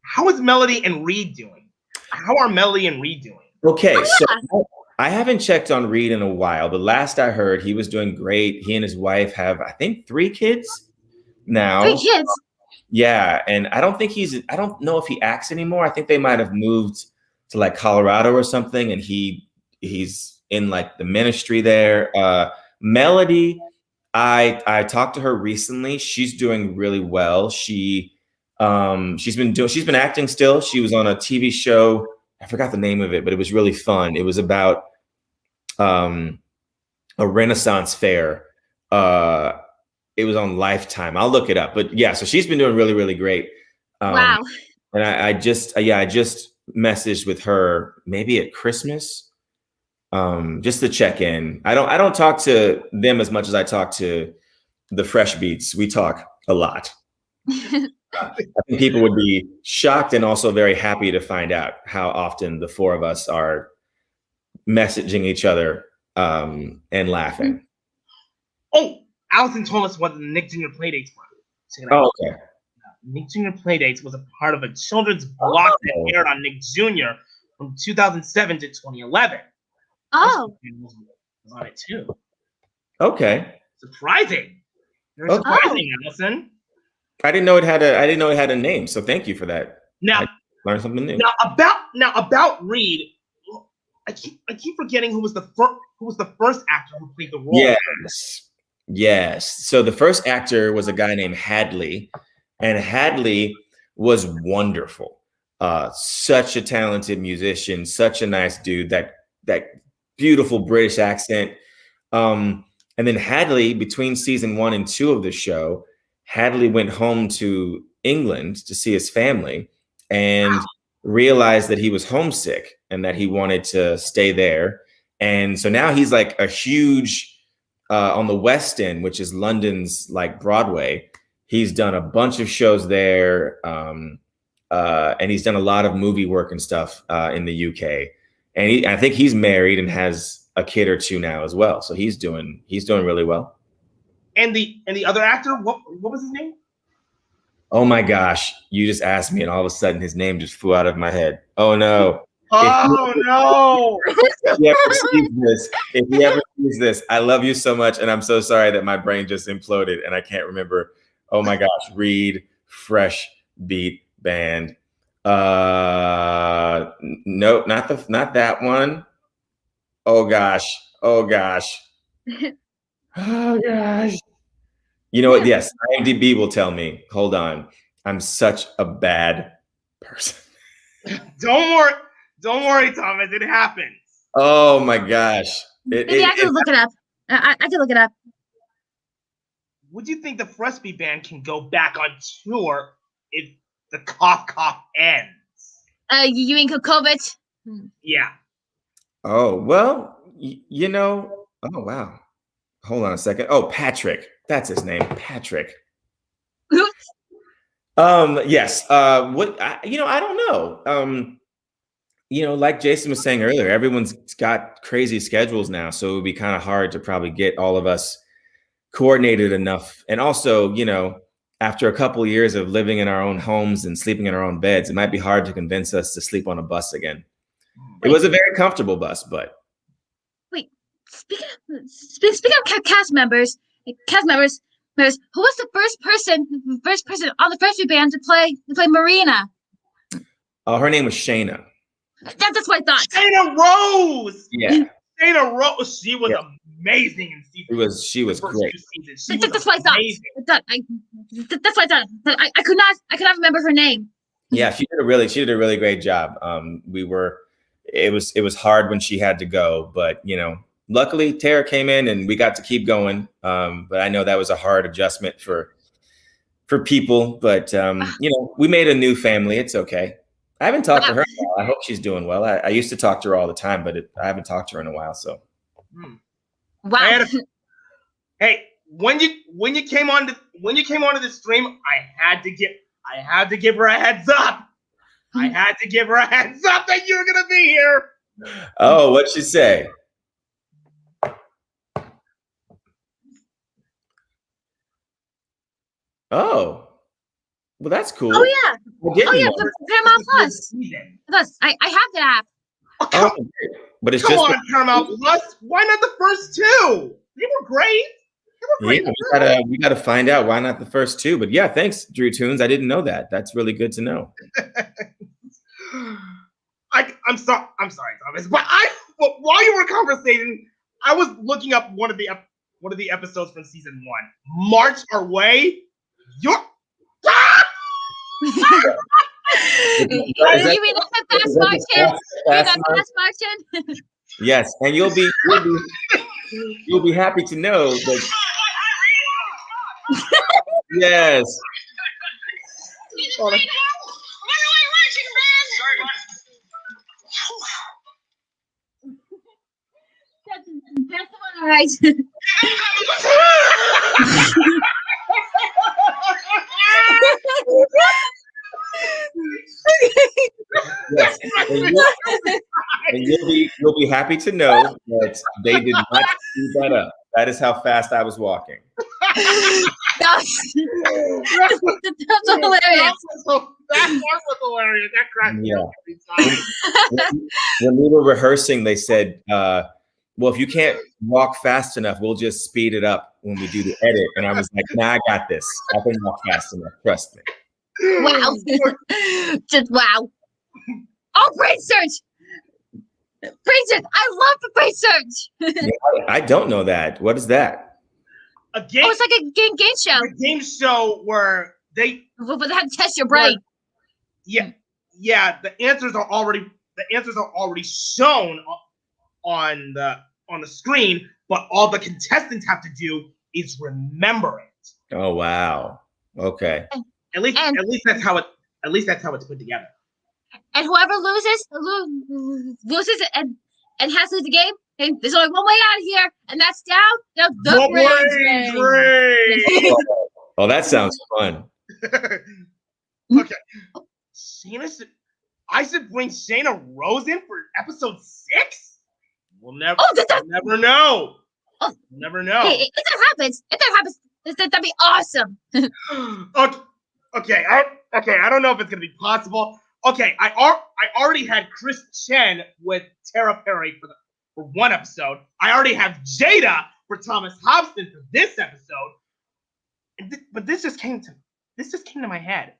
how is Melody and Reed doing? How are Melody and Reed doing? Okay, so I haven't checked on Reed in a while. The last I heard, he was doing great. He and his wife have, I think, 3 kids now. 3 kids. Yeah, and I don't know if he acts anymore. I think they might have moved to like Colorado or something, and he's in like the ministry there. Melody, I talked to her recently. She's doing really well. She's been acting still. She was on a TV show. I forgot the name of it, but it was really fun. It was about a Renaissance fair. It was on Lifetime. I'll look it up. But yeah, so she's been doing really, really great. Wow. And I just messaged with her maybe at Christmas, just to check in. I don't talk to them as much as I talk to the Fresh Beats. We talk a lot. I think people would be shocked and also very happy to find out how often the 4 of us are messaging each other and laughing. Oh, Allison told us what the Nick Jr. Playdates were. Oh, okay. Nick Jr. Playdates was a part of a children's block that aired on Nick Jr. from 2007 to 2011. Oh. Was on it too. Okay. Surprising. Very surprising, Allison. I didn't know it had a name, so thank you for that. Now, I learned something new. Now about Reed, I keep forgetting who was the first actor who played the role. Yes. So the first actor was a guy named Hadley, and Hadley was wonderful. Such a talented musician, such a nice dude. That beautiful British accent. And then Hadley, between season 1 and 2 of the show, Hadley went home to England to see his family and realized that he was homesick and that he wanted to stay there. And so now he's like a huge, on the West End, which is London's like Broadway. He's done a bunch of shows there. And he's done a lot of movie work and stuff in the UK. And I think he's married and has a kid or 2 now as well. So he's doing really well. And the other actor, what was his name? Oh my gosh, you just asked me and all of a sudden his name just flew out of my head. Oh no. Oh no. If he ever sees this, I love you so much. And I'm so sorry that my brain just imploded and I can't remember. Oh my gosh, Reed, Fresh Beat Band. Nope, not that one. Oh gosh. Oh gosh. You know what? Yes, IMDb will tell me. Hold on. I'm such a bad person. Don't worry, Thomas. It happens. Oh my gosh. I can look it up. I can look it up. Would you think the Fresh Beat Band can go back on tour if the cough ends? You mean COVID? Yeah. Oh, well, you know. Oh, wow. Hold on a second. Oh, Patrick. That's his name. Patrick. Yes. I don't know. Like Jason was saying earlier, everyone's got crazy schedules now, so it would be kind of hard to probably get all of us coordinated enough. And also, after a couple of years of living in our own homes and sleeping in our own beds, it might be hard to convince us to sleep on a bus again. It was a very comfortable bus, but Wait, speaking of cast members, who was the first person on the freshman band to play Marina? her name was Shayna. That's what I thought. Shayna Rose. Yeah, Shayna Rose. She was amazing in season. she was great. That's what I thought. That's what I thought. I could not remember her name. Yeah, she did a really great job. It was hard when she had to go, but luckily Tara came in and we got to keep going. But I know that was a hard adjustment for people, but we made a new family. It's okay. I haven't talked to her in a while. I hope she's doing well. I used to talk to her all the time, but I haven't talked to her in a while. So, wow. Hey, when you came onto the stream, I had to give her a heads up. I had to give her a heads up that you were gonna be here. Oh, what'd she say? Oh, well, that's cool. Oh yeah. Paramount Plus. I have the app. Oh, but it's come just on, Paramount Plus. Why not the first two? They were great. We gotta find out why not the first two. But yeah, thanks, Drew Tunes. I didn't know that. That's really good to know. I'm sorry, Thomas. But while you were conversating, I was looking up one of the episodes from season 1. March Our Way. You're. You mean the fast marching? Fast marching? Yes, and you'll be happy to know that. Yes. That's the one, all right. Yes. And you'll be happy to know that they did not speed that up. That is how fast I was walking. That's hilarious. That was hilarious. That cracked me up every time. When we were rehearsing, they said, well, if you can't walk fast enough, we'll just speed it up when we do the edit. And I was like, nah, I got this. I can walk fast enough. Trust me. Wow. Just wow. Oh, Brain Search. Brain Search. I love the Brain Search. I don't know that. What is that? It's like a game show. A game show where they have to test your brain. Yeah. The answers are already shown on the screen, but all the contestants have to do is remember it. Oh wow. Okay. At least that's how it's put together. And whoever loses and has to lose the game, hey, there's only one way out of here, and that's down the brain drain. Oh, that sounds fun. Okay. I should bring Shayna Rose in for episode 6? We'll never know. Oh, never know. Hey, if that happens, that'd be awesome. Okay. I don't know if it's gonna be possible. Okay, I already had Chris Chen with Tara Perry for one episode. I already have Jada for Thomas Hobson for this episode. But this just came to my head.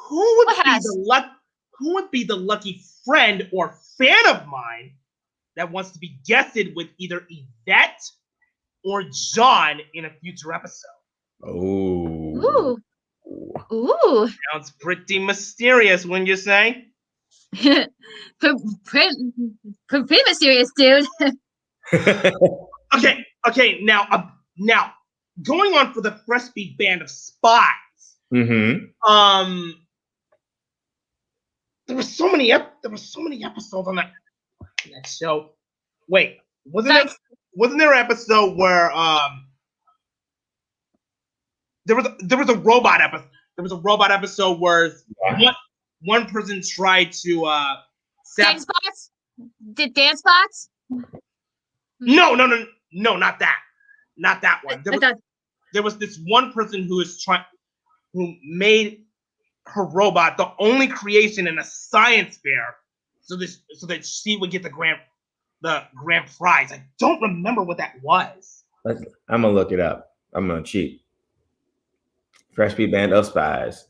Who would be the lucky friend or fan of mine that wants to be guested with either Yvette or John in a future episode? Oh. Ooh. Sounds pretty mysterious, wouldn't you say? Pretty mysterious, dude. Okay. Now, going on for the Fresh Beat Band of Spies. Mm-hmm. There were so many episodes on that show. Wait, wasn't there an episode where there was a robot episode? was a robot episode where one person tried to Dance bots? Did dance bots? No, not that. Not that one. There was this one person who made her robot the only creation in a science fair, so that she would get the grand prize. I don't remember what that was. I'm gonna look it up. I'm gonna cheat. Fresh Beat Band of Spies.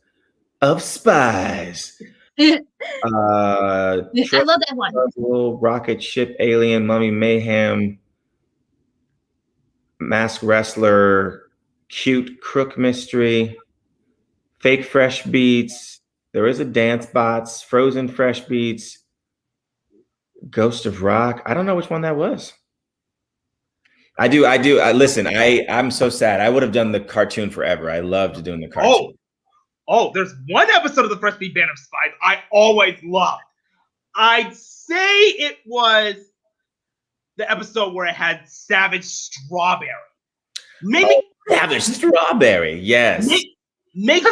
Of Spies. I love that one. Rocket Ship, Alien, Mummy Mayhem, Mask Wrestler, Cute Crook Mystery, Fake Fresh Beats. There is a Dance Bots, Frozen Fresh Beats, Ghost of Rock. I don't know which one that was. I do. Listen, I'm so sad. I would have done the cartoon forever. I loved doing the cartoon. Oh, there's one episode of the Fresh Beat Band of Spies I always loved. I'd say it was the episode where it had Savage Strawberry. Savage Strawberry, yes. It made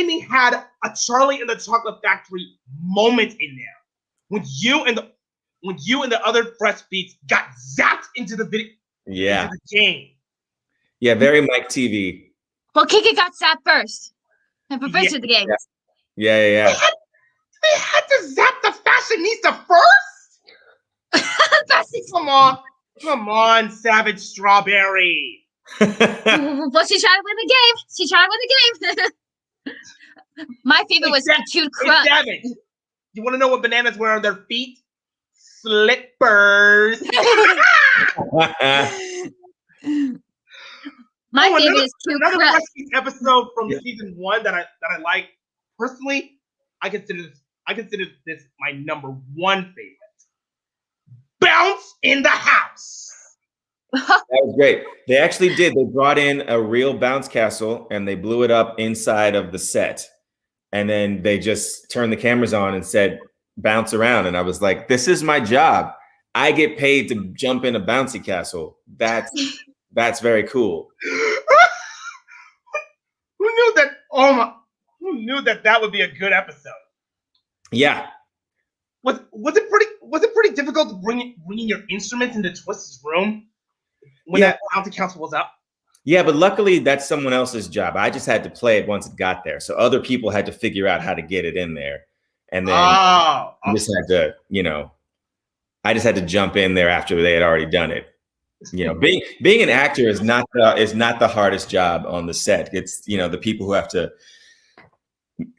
me had a Charlie and the Chocolate Factory moment in there when you and the other Fresh Beats got zapped into the video. Yeah. Into the game. Yeah, very Mike TV. Well, Kiki got zapped first. And first of the game. Yeah. They had to zap the fashionista first? Come on, Savage Strawberry. Well, she tried to win the game. My favorite was the Cute Crunch. Savage. You want to know what bananas wear on their feet? Slippers. My favorite is Cute Another Crunch. episode from season 1 that I like. Personally, I consider this my number 1 favorite. Bounce in the House. That was great. They actually did. They brought in a real bounce castle and they blew it up inside of the set. And then they just turned the cameras on and said, bounce around. And I was like, this is my job. I get paid to jump in a bouncy castle. That's very cool. Who knew that? Who knew that would be a good episode? Yeah. Was it pretty difficult bringing your instruments into Twist's room when that bouncy castle was up? Yeah, but luckily that's someone else's job. I just had to play it once it got there. So other people had to figure out how to get it in there. And then I just had to, I just had to jump in there after they had already done it. Being an actor is not the hardest job on the set. It's, the people who have to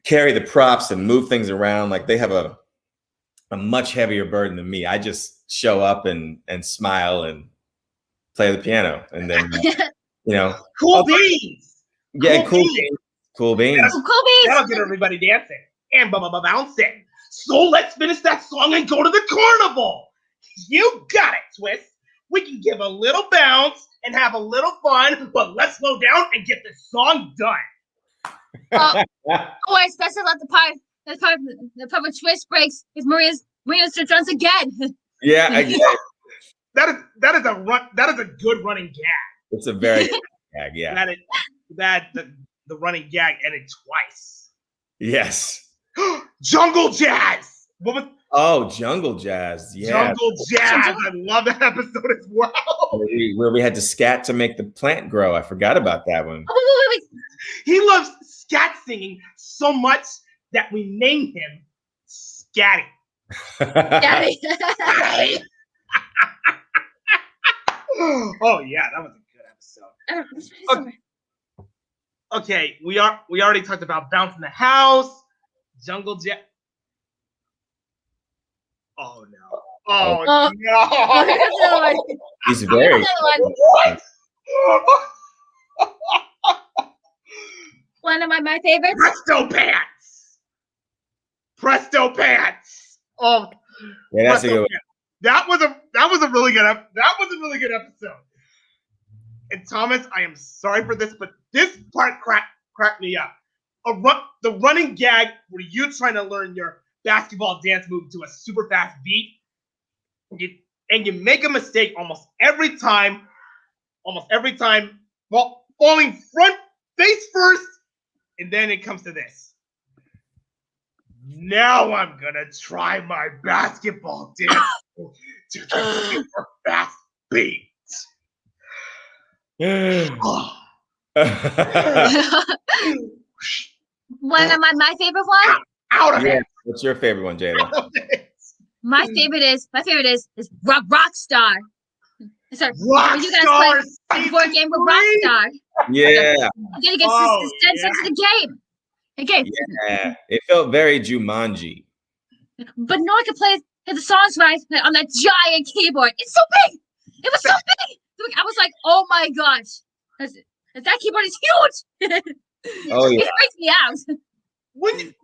carry the props and move things around. Like they have a much heavier burden than me. I just show up and smile and play the piano and then cool beans. Yeah, cool beans. Cool beans. That'll get everybody dancing and bouncing. So let's finish that song and go to the carnival. You got it, Twist. We can give a little bounce and have a little fun, but let's slow down and get this song done. Especially like the part where Twist breaks is Maria's drums again. Yeah, that is a good running gag. It's a very good gag, yeah. The running gag ended twice. Yes. Jungle Jazz. Jungle Jazz. Yeah. Jungle Jazz. I love that episode as well. Where we had to scat to make the plant grow. I forgot about that one. Wait. He loves scat singing so much that we named him Scatty. Scatty. Oh yeah, that was a good episode. Okay, we already talked about Bounce in the House, Jungle Jet. Oh no! Oh no! He's very. What? One of my favorites. Presto Pants. Oh, yeah, that's a good one. That was a really good episode. And Thomas, I am sorry for this, but this part cracked me up. The running gag where you trying to learn your basketball dance move to a super fast beat, and you make a mistake almost every time, falling face first And then it comes to this. Now I'm gonna try my basketball dance to the super fast beat. One of my favorite one. Out of Yeah. it. What's your favorite one, Jayla? Out of it. My favorite is Rockstar. Sorry, Rockstar you guys play a board game with Rockstar. Yeah. You gotta get sense into the game. Okay. Yeah. It felt very Jumanji. But no one can play the songs right on that giant keyboard. It's so big. It was so big. I was like, oh my gosh, that keyboard is huge. Oh yeah. It freaks me out. When you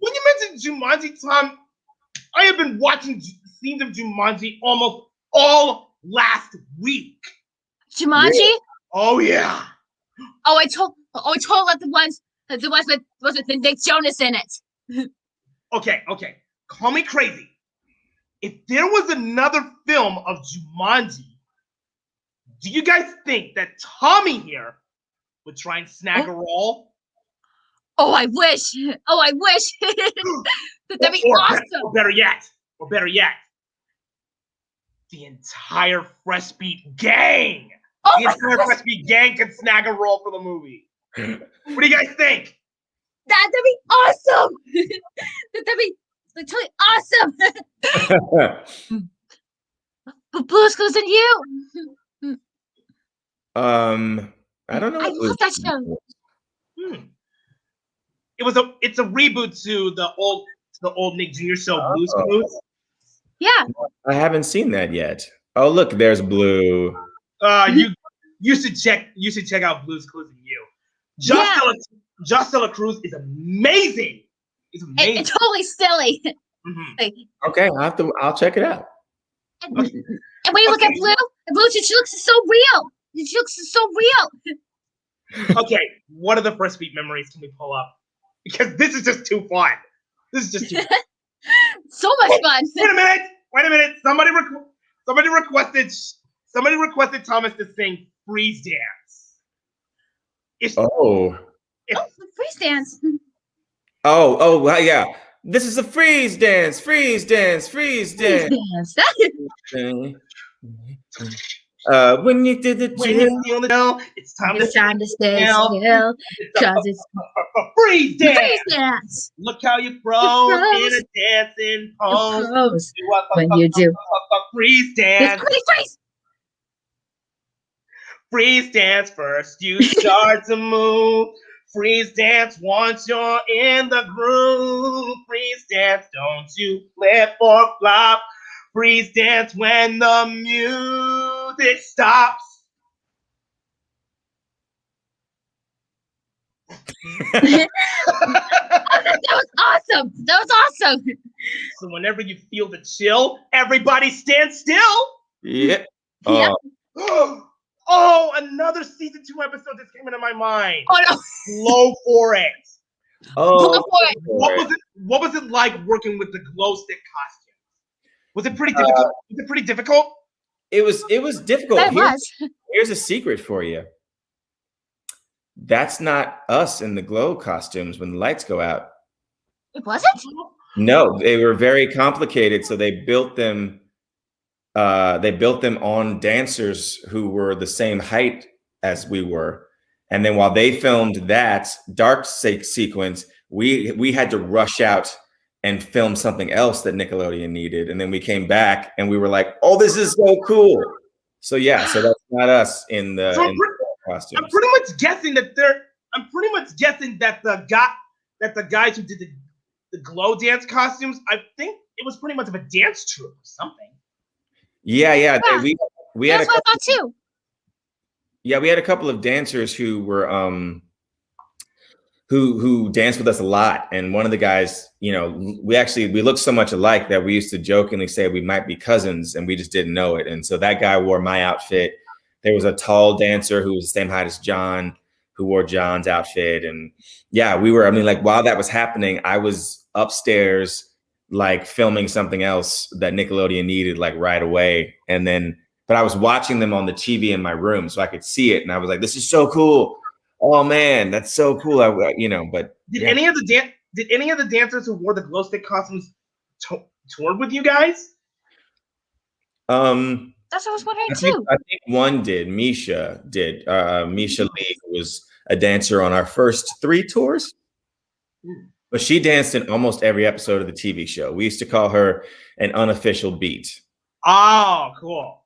mentioned Jumanji, Tom, I have been watching scenes of Jumanji almost all last week. Jumanji? Yeah. Oh yeah. Oh, I told the ones with Nick Jonas in it. Okay. Call me crazy. If there was another film of Jumanji, do you guys think that Tommy here would try and snag a role? Oh, I wish. That'd be awesome. Or better yet, the entire Fresh Beat gang. Oh The entire Fresh Beat gang could snag a role for the movie. What do you guys think? That'd be awesome. That'd be totally awesome. But Blue's Clues and you. I don't know. I love that show. It's a reboot to the old Nick Jr. show, Blue's Clues. Yeah. I haven't seen that yet. Oh, look, there's Blue. You should check out Blue's Clues and you. Josh Dela Cruz is amazing. It's amazing. It's totally silly. Okay, I'll check it out. And when you look at Blue, she looks so real. She looks so real. Okay, what are the Fresh Beat memories can we pull up? Because this is just too fun. This is just too fun. So much fun. Wait a minute. Somebody requested Thomas to sing Freeze Dance. Freeze Dance. Oh, yeah. This is a freeze dance, freeze dance, freeze dance. When you did the drill, it's time to stay still. Cause it's freeze dance. Freeze dance. Look how you froze in a dancing pose. When you do freeze dance. Freeze. Freeze dance first. You start to move. Freeze dance once you're in the groove. Freeze dance, don't you flip or flop. Freeze dance when the music stops. That was awesome. So whenever you feel the chill, everybody stand still. Yeah. Oh, another season 2 episode just came into my mind. Oh no. Glow for it. Oh. What was it like working with the glow stick costume? Was it pretty difficult? It was difficult. That was. Here's a secret for you. That's not us in the glow costumes when the lights go out. It wasn't? No, they were very complicated. So they built them on dancers who were the same height as we were. And then while they filmed that dark sequence, we had to rush out and film something else that Nickelodeon needed. And then we came back and we were like, oh, this is so cool. So yeah, so that's not us in the costumes. I'm pretty much guessing that the guys who did the glow dance costumes, I think it was pretty much of a dance troupe or something. Yeah. We had that's what I thought too. Yeah, we had a couple of dancers who were who danced with us a lot. And one of the guys, we looked so much alike that we used to jokingly say we might be cousins and we just didn't know it. And so that guy wore my outfit. There was a tall dancer who was the same height as John who wore John's outfit. And yeah, while that was happening, I was upstairs like filming something else that Nickelodeon needed like right away. But I was watching them on the TV in my room so I could see it. And I was like, this is so cool. Oh man, that's so cool. But Did any of the dancers who wore the glow stick costumes toured with you guys? That's what I was wondering too. I think one did. Misha did. Misha Lee was a dancer on our first 3 tours. But she danced in almost every episode of the TV show. We used to call her an unofficial beat. Oh, cool.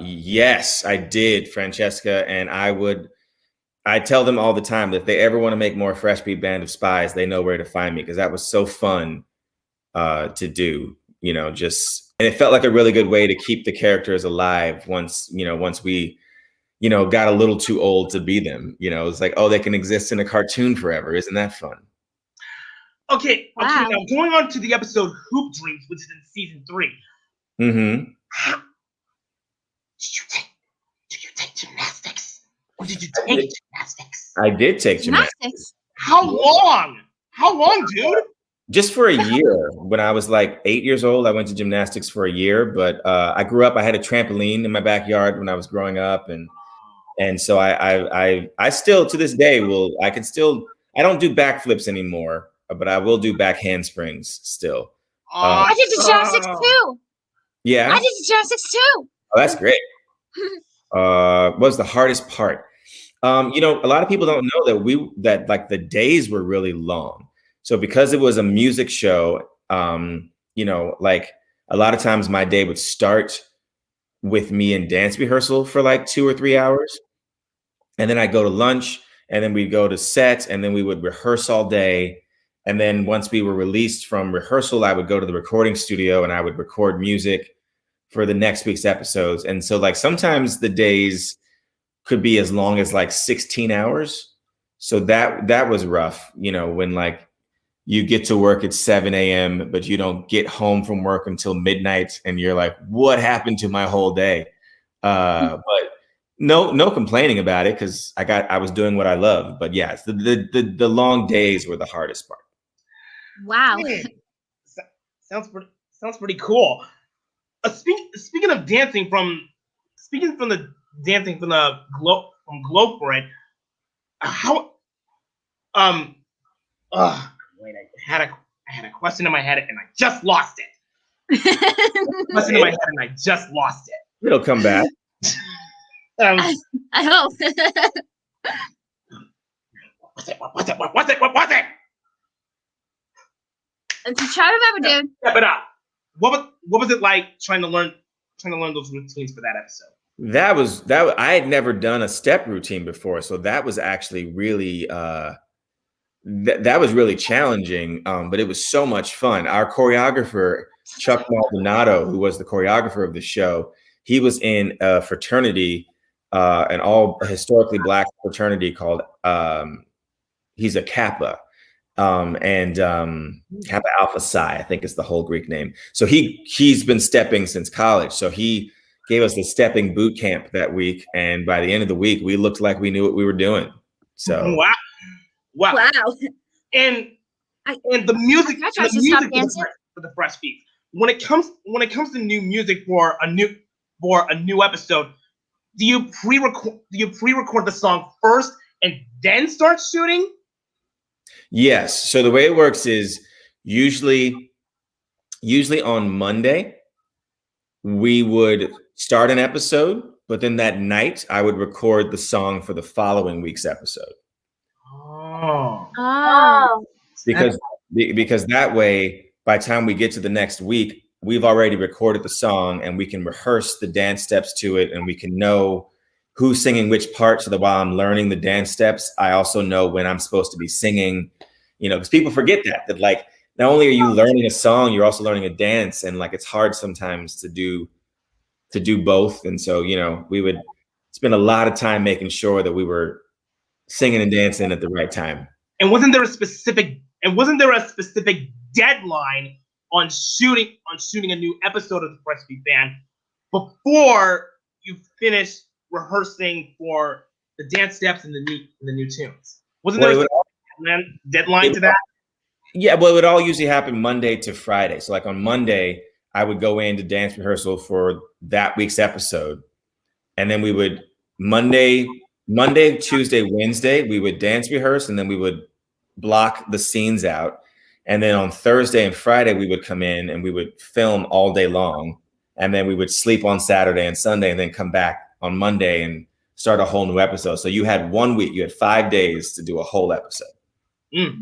Yes, I did, Francesca. And I tell them all the time that if they ever want to make more Fresh Beat Band of Spies, they know where to find me, because that was so fun to do, and it felt like a really good way to keep the characters alive once we got a little too old to be them. It's like, oh, they can exist in a cartoon forever. Isn't that fun? Okay, Wow. Now going on to the episode Hoop Dreams, which is in season 3. Mm-hmm. Did you take gymnastics? Or did you take gymnastics? I did take gymnastics. How long? How long, dude? Just for a year. When I was like 8 years old, I went to gymnastics for a year. But I grew up. I had a trampoline in my backyard when I was growing up, and so I still to this day I don't do backflips anymore, but I will do back handsprings still. I did gymnastics too. Yeah, I did gymnastics too. Oh, that's great. What was the hardest part? A lot of people don't know that like the days were really long. So because it was a music show, like a lot of times my day would start with me in dance rehearsal for like 2 or 3 hours. And then I'd go to lunch, and then we'd go to set, and then we would rehearse all day. And then once we were released from rehearsal, I would go to the recording studio and I would record music for the next week's episodes. And so like sometimes the days could be as long as like 16 hours. So that was rough, when like you get to work at 7 a.m., but you don't get home from work until midnight, and you're like, what happened to my whole day? But no complaining about it, because I was doing what I loved. But yeah, the long days were the hardest part. Wow. Sounds pretty cool. Speaking of dancing from the glow for it, wait, I had a question in my head and I just lost it. Question in my head and I just lost it. It'll come back. I hope. What's it? Try to remember, dude. Step it up. What was it like trying to learn those routines for that episode? I had never done a step routine before, so that was actually really that was really challenging. But it was so much fun. Our choreographer, Chuck Maldonado, who was the choreographer of the show, he was in a fraternity, an all historically Black fraternity called he's a Kappa. Kappa Alpha Psi, I think is the whole Greek name. So he's been stepping since college. So he gave us the stepping boot camp that week, and by the end of the week, we looked like we knew what we were doing. So wow. And the music for the Fresh Beat. When it comes to new music for a new episode, do you pre-record the song first and then start shooting? Yes. So the way it works is usually on Monday, we would start an episode, but then that night I would record the song for the following week's episode. Oh. Because that way, by the time we get to the next week, we've already recorded the song and we can rehearse the dance steps to it, and we can know who's singing which part, so that while I'm learning the dance steps, I also know when I'm supposed to be singing, because people forget that like, not only are you learning a song, you're also learning a dance, and like, it's hard sometimes to do both. And so, we would spend a lot of time making sure that we were singing and dancing at the right time. And wasn't there a specific deadline on shooting a new episode of the Fresh Beat Band before you finish rehearsing for the dance steps and the new tunes? Wasn't there a deadline to that? Yeah, well, it would all usually happen Monday to Friday. So like on Monday, I would go into dance rehearsal for that week's episode, and then we would Monday Monday, Tuesday, Wednesday, we would dance rehearse, and then we would block the scenes out. And then on Thursday and Friday, we would come in and we would film all day long. And then we would sleep on Saturday and Sunday, and then come back on Monday and start a whole new episode. So you had 1 week, you had 5 days to do a whole episode.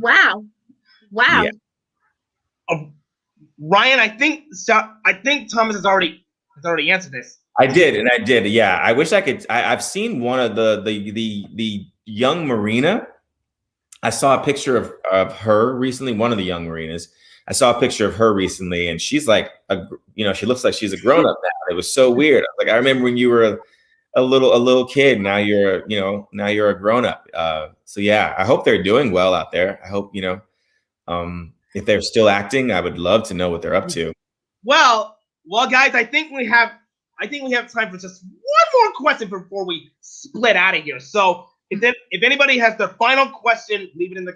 Wow. Wow. Yeah. Ryan, I think Thomas has already answered this. I did. Yeah. I wish I could. I've seen one of the young Marina. I saw a picture of her recently. One of the young Marinas. I saw a picture of her recently, and she's like, she looks like she's a grown up now. It was so weird. Like, I remember when you were a little kid. Now you're a grown up. So yeah, I hope they're doing well out there. I hope, if they're still acting, I would love to know what they're up to. Well, guys, I think we have time for just one more question before we split out of here. So if anybody has their final question, leave it in the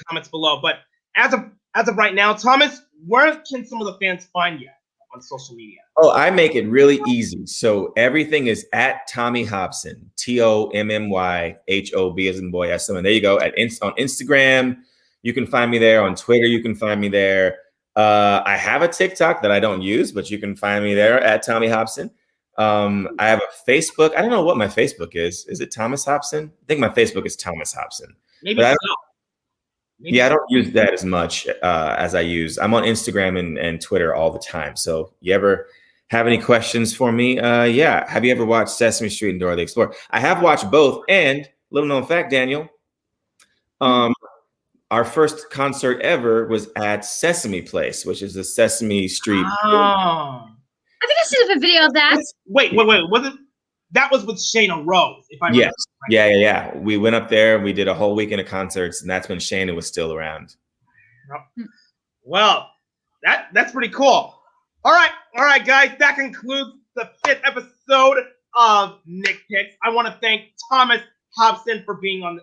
comments below. But as of right now, Thomas, where can some of the fans find you on social media? Oh, I make it really easy. So everything is at Tommy Hobson, TOMMYHOB as in boy, S-O. And there you go. On Instagram, you can find me there. On Twitter, you can find me there. I have a TikTok that I don't use, but you can find me there at Tommy Hobson. I have a Facebook. I don't know what my Facebook is. Is it Thomas Hobson? I think my Facebook is Thomas Hobson. Maybe so. I don't use that as much as I use. I'm on Instagram and Twitter all the time. So you ever have any questions for me? Yeah. Have you ever watched Sesame Street and Dora the Explorer? I have watched both. And little known fact, Daniel, our first concert ever was at Sesame Place, which is the Sesame Street. Oh. I think I seen a video of that. Wait. Was it? That was with Shayna Rose, if I remember. Yes. Right. Yeah. We went up there and we did a whole weekend of concerts, and that's when Shayna was still around. Well, that's pretty cool. All right, guys. That concludes the 5th episode of Nick Picks. I want to thank Thomas Hobson for being on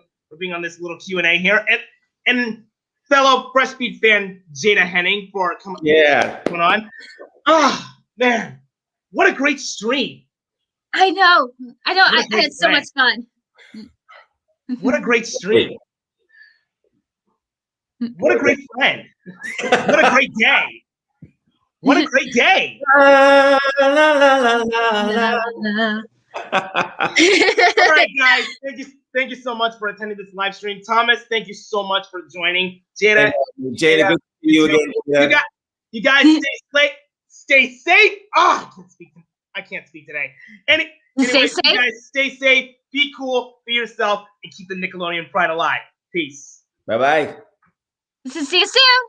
this little Q&A here, and fellow Fresh Beat fan Jada Henning for coming on. Oh man, what a great stream! I know. I had so much fun. What a great stream! What a great friend! What a great day! What a great day! La, la, la, la, la. All right, guys. Thank you so much for attending this live stream. Thomas, thank you so much for joining. Jada, good to see you again. You guys stay safe. Oh, I can't speak today. Anyway, stay safe. You guys stay safe, be cool, be yourself, and keep the Nickelodeon pride alive. Peace. Bye-bye. See you soon.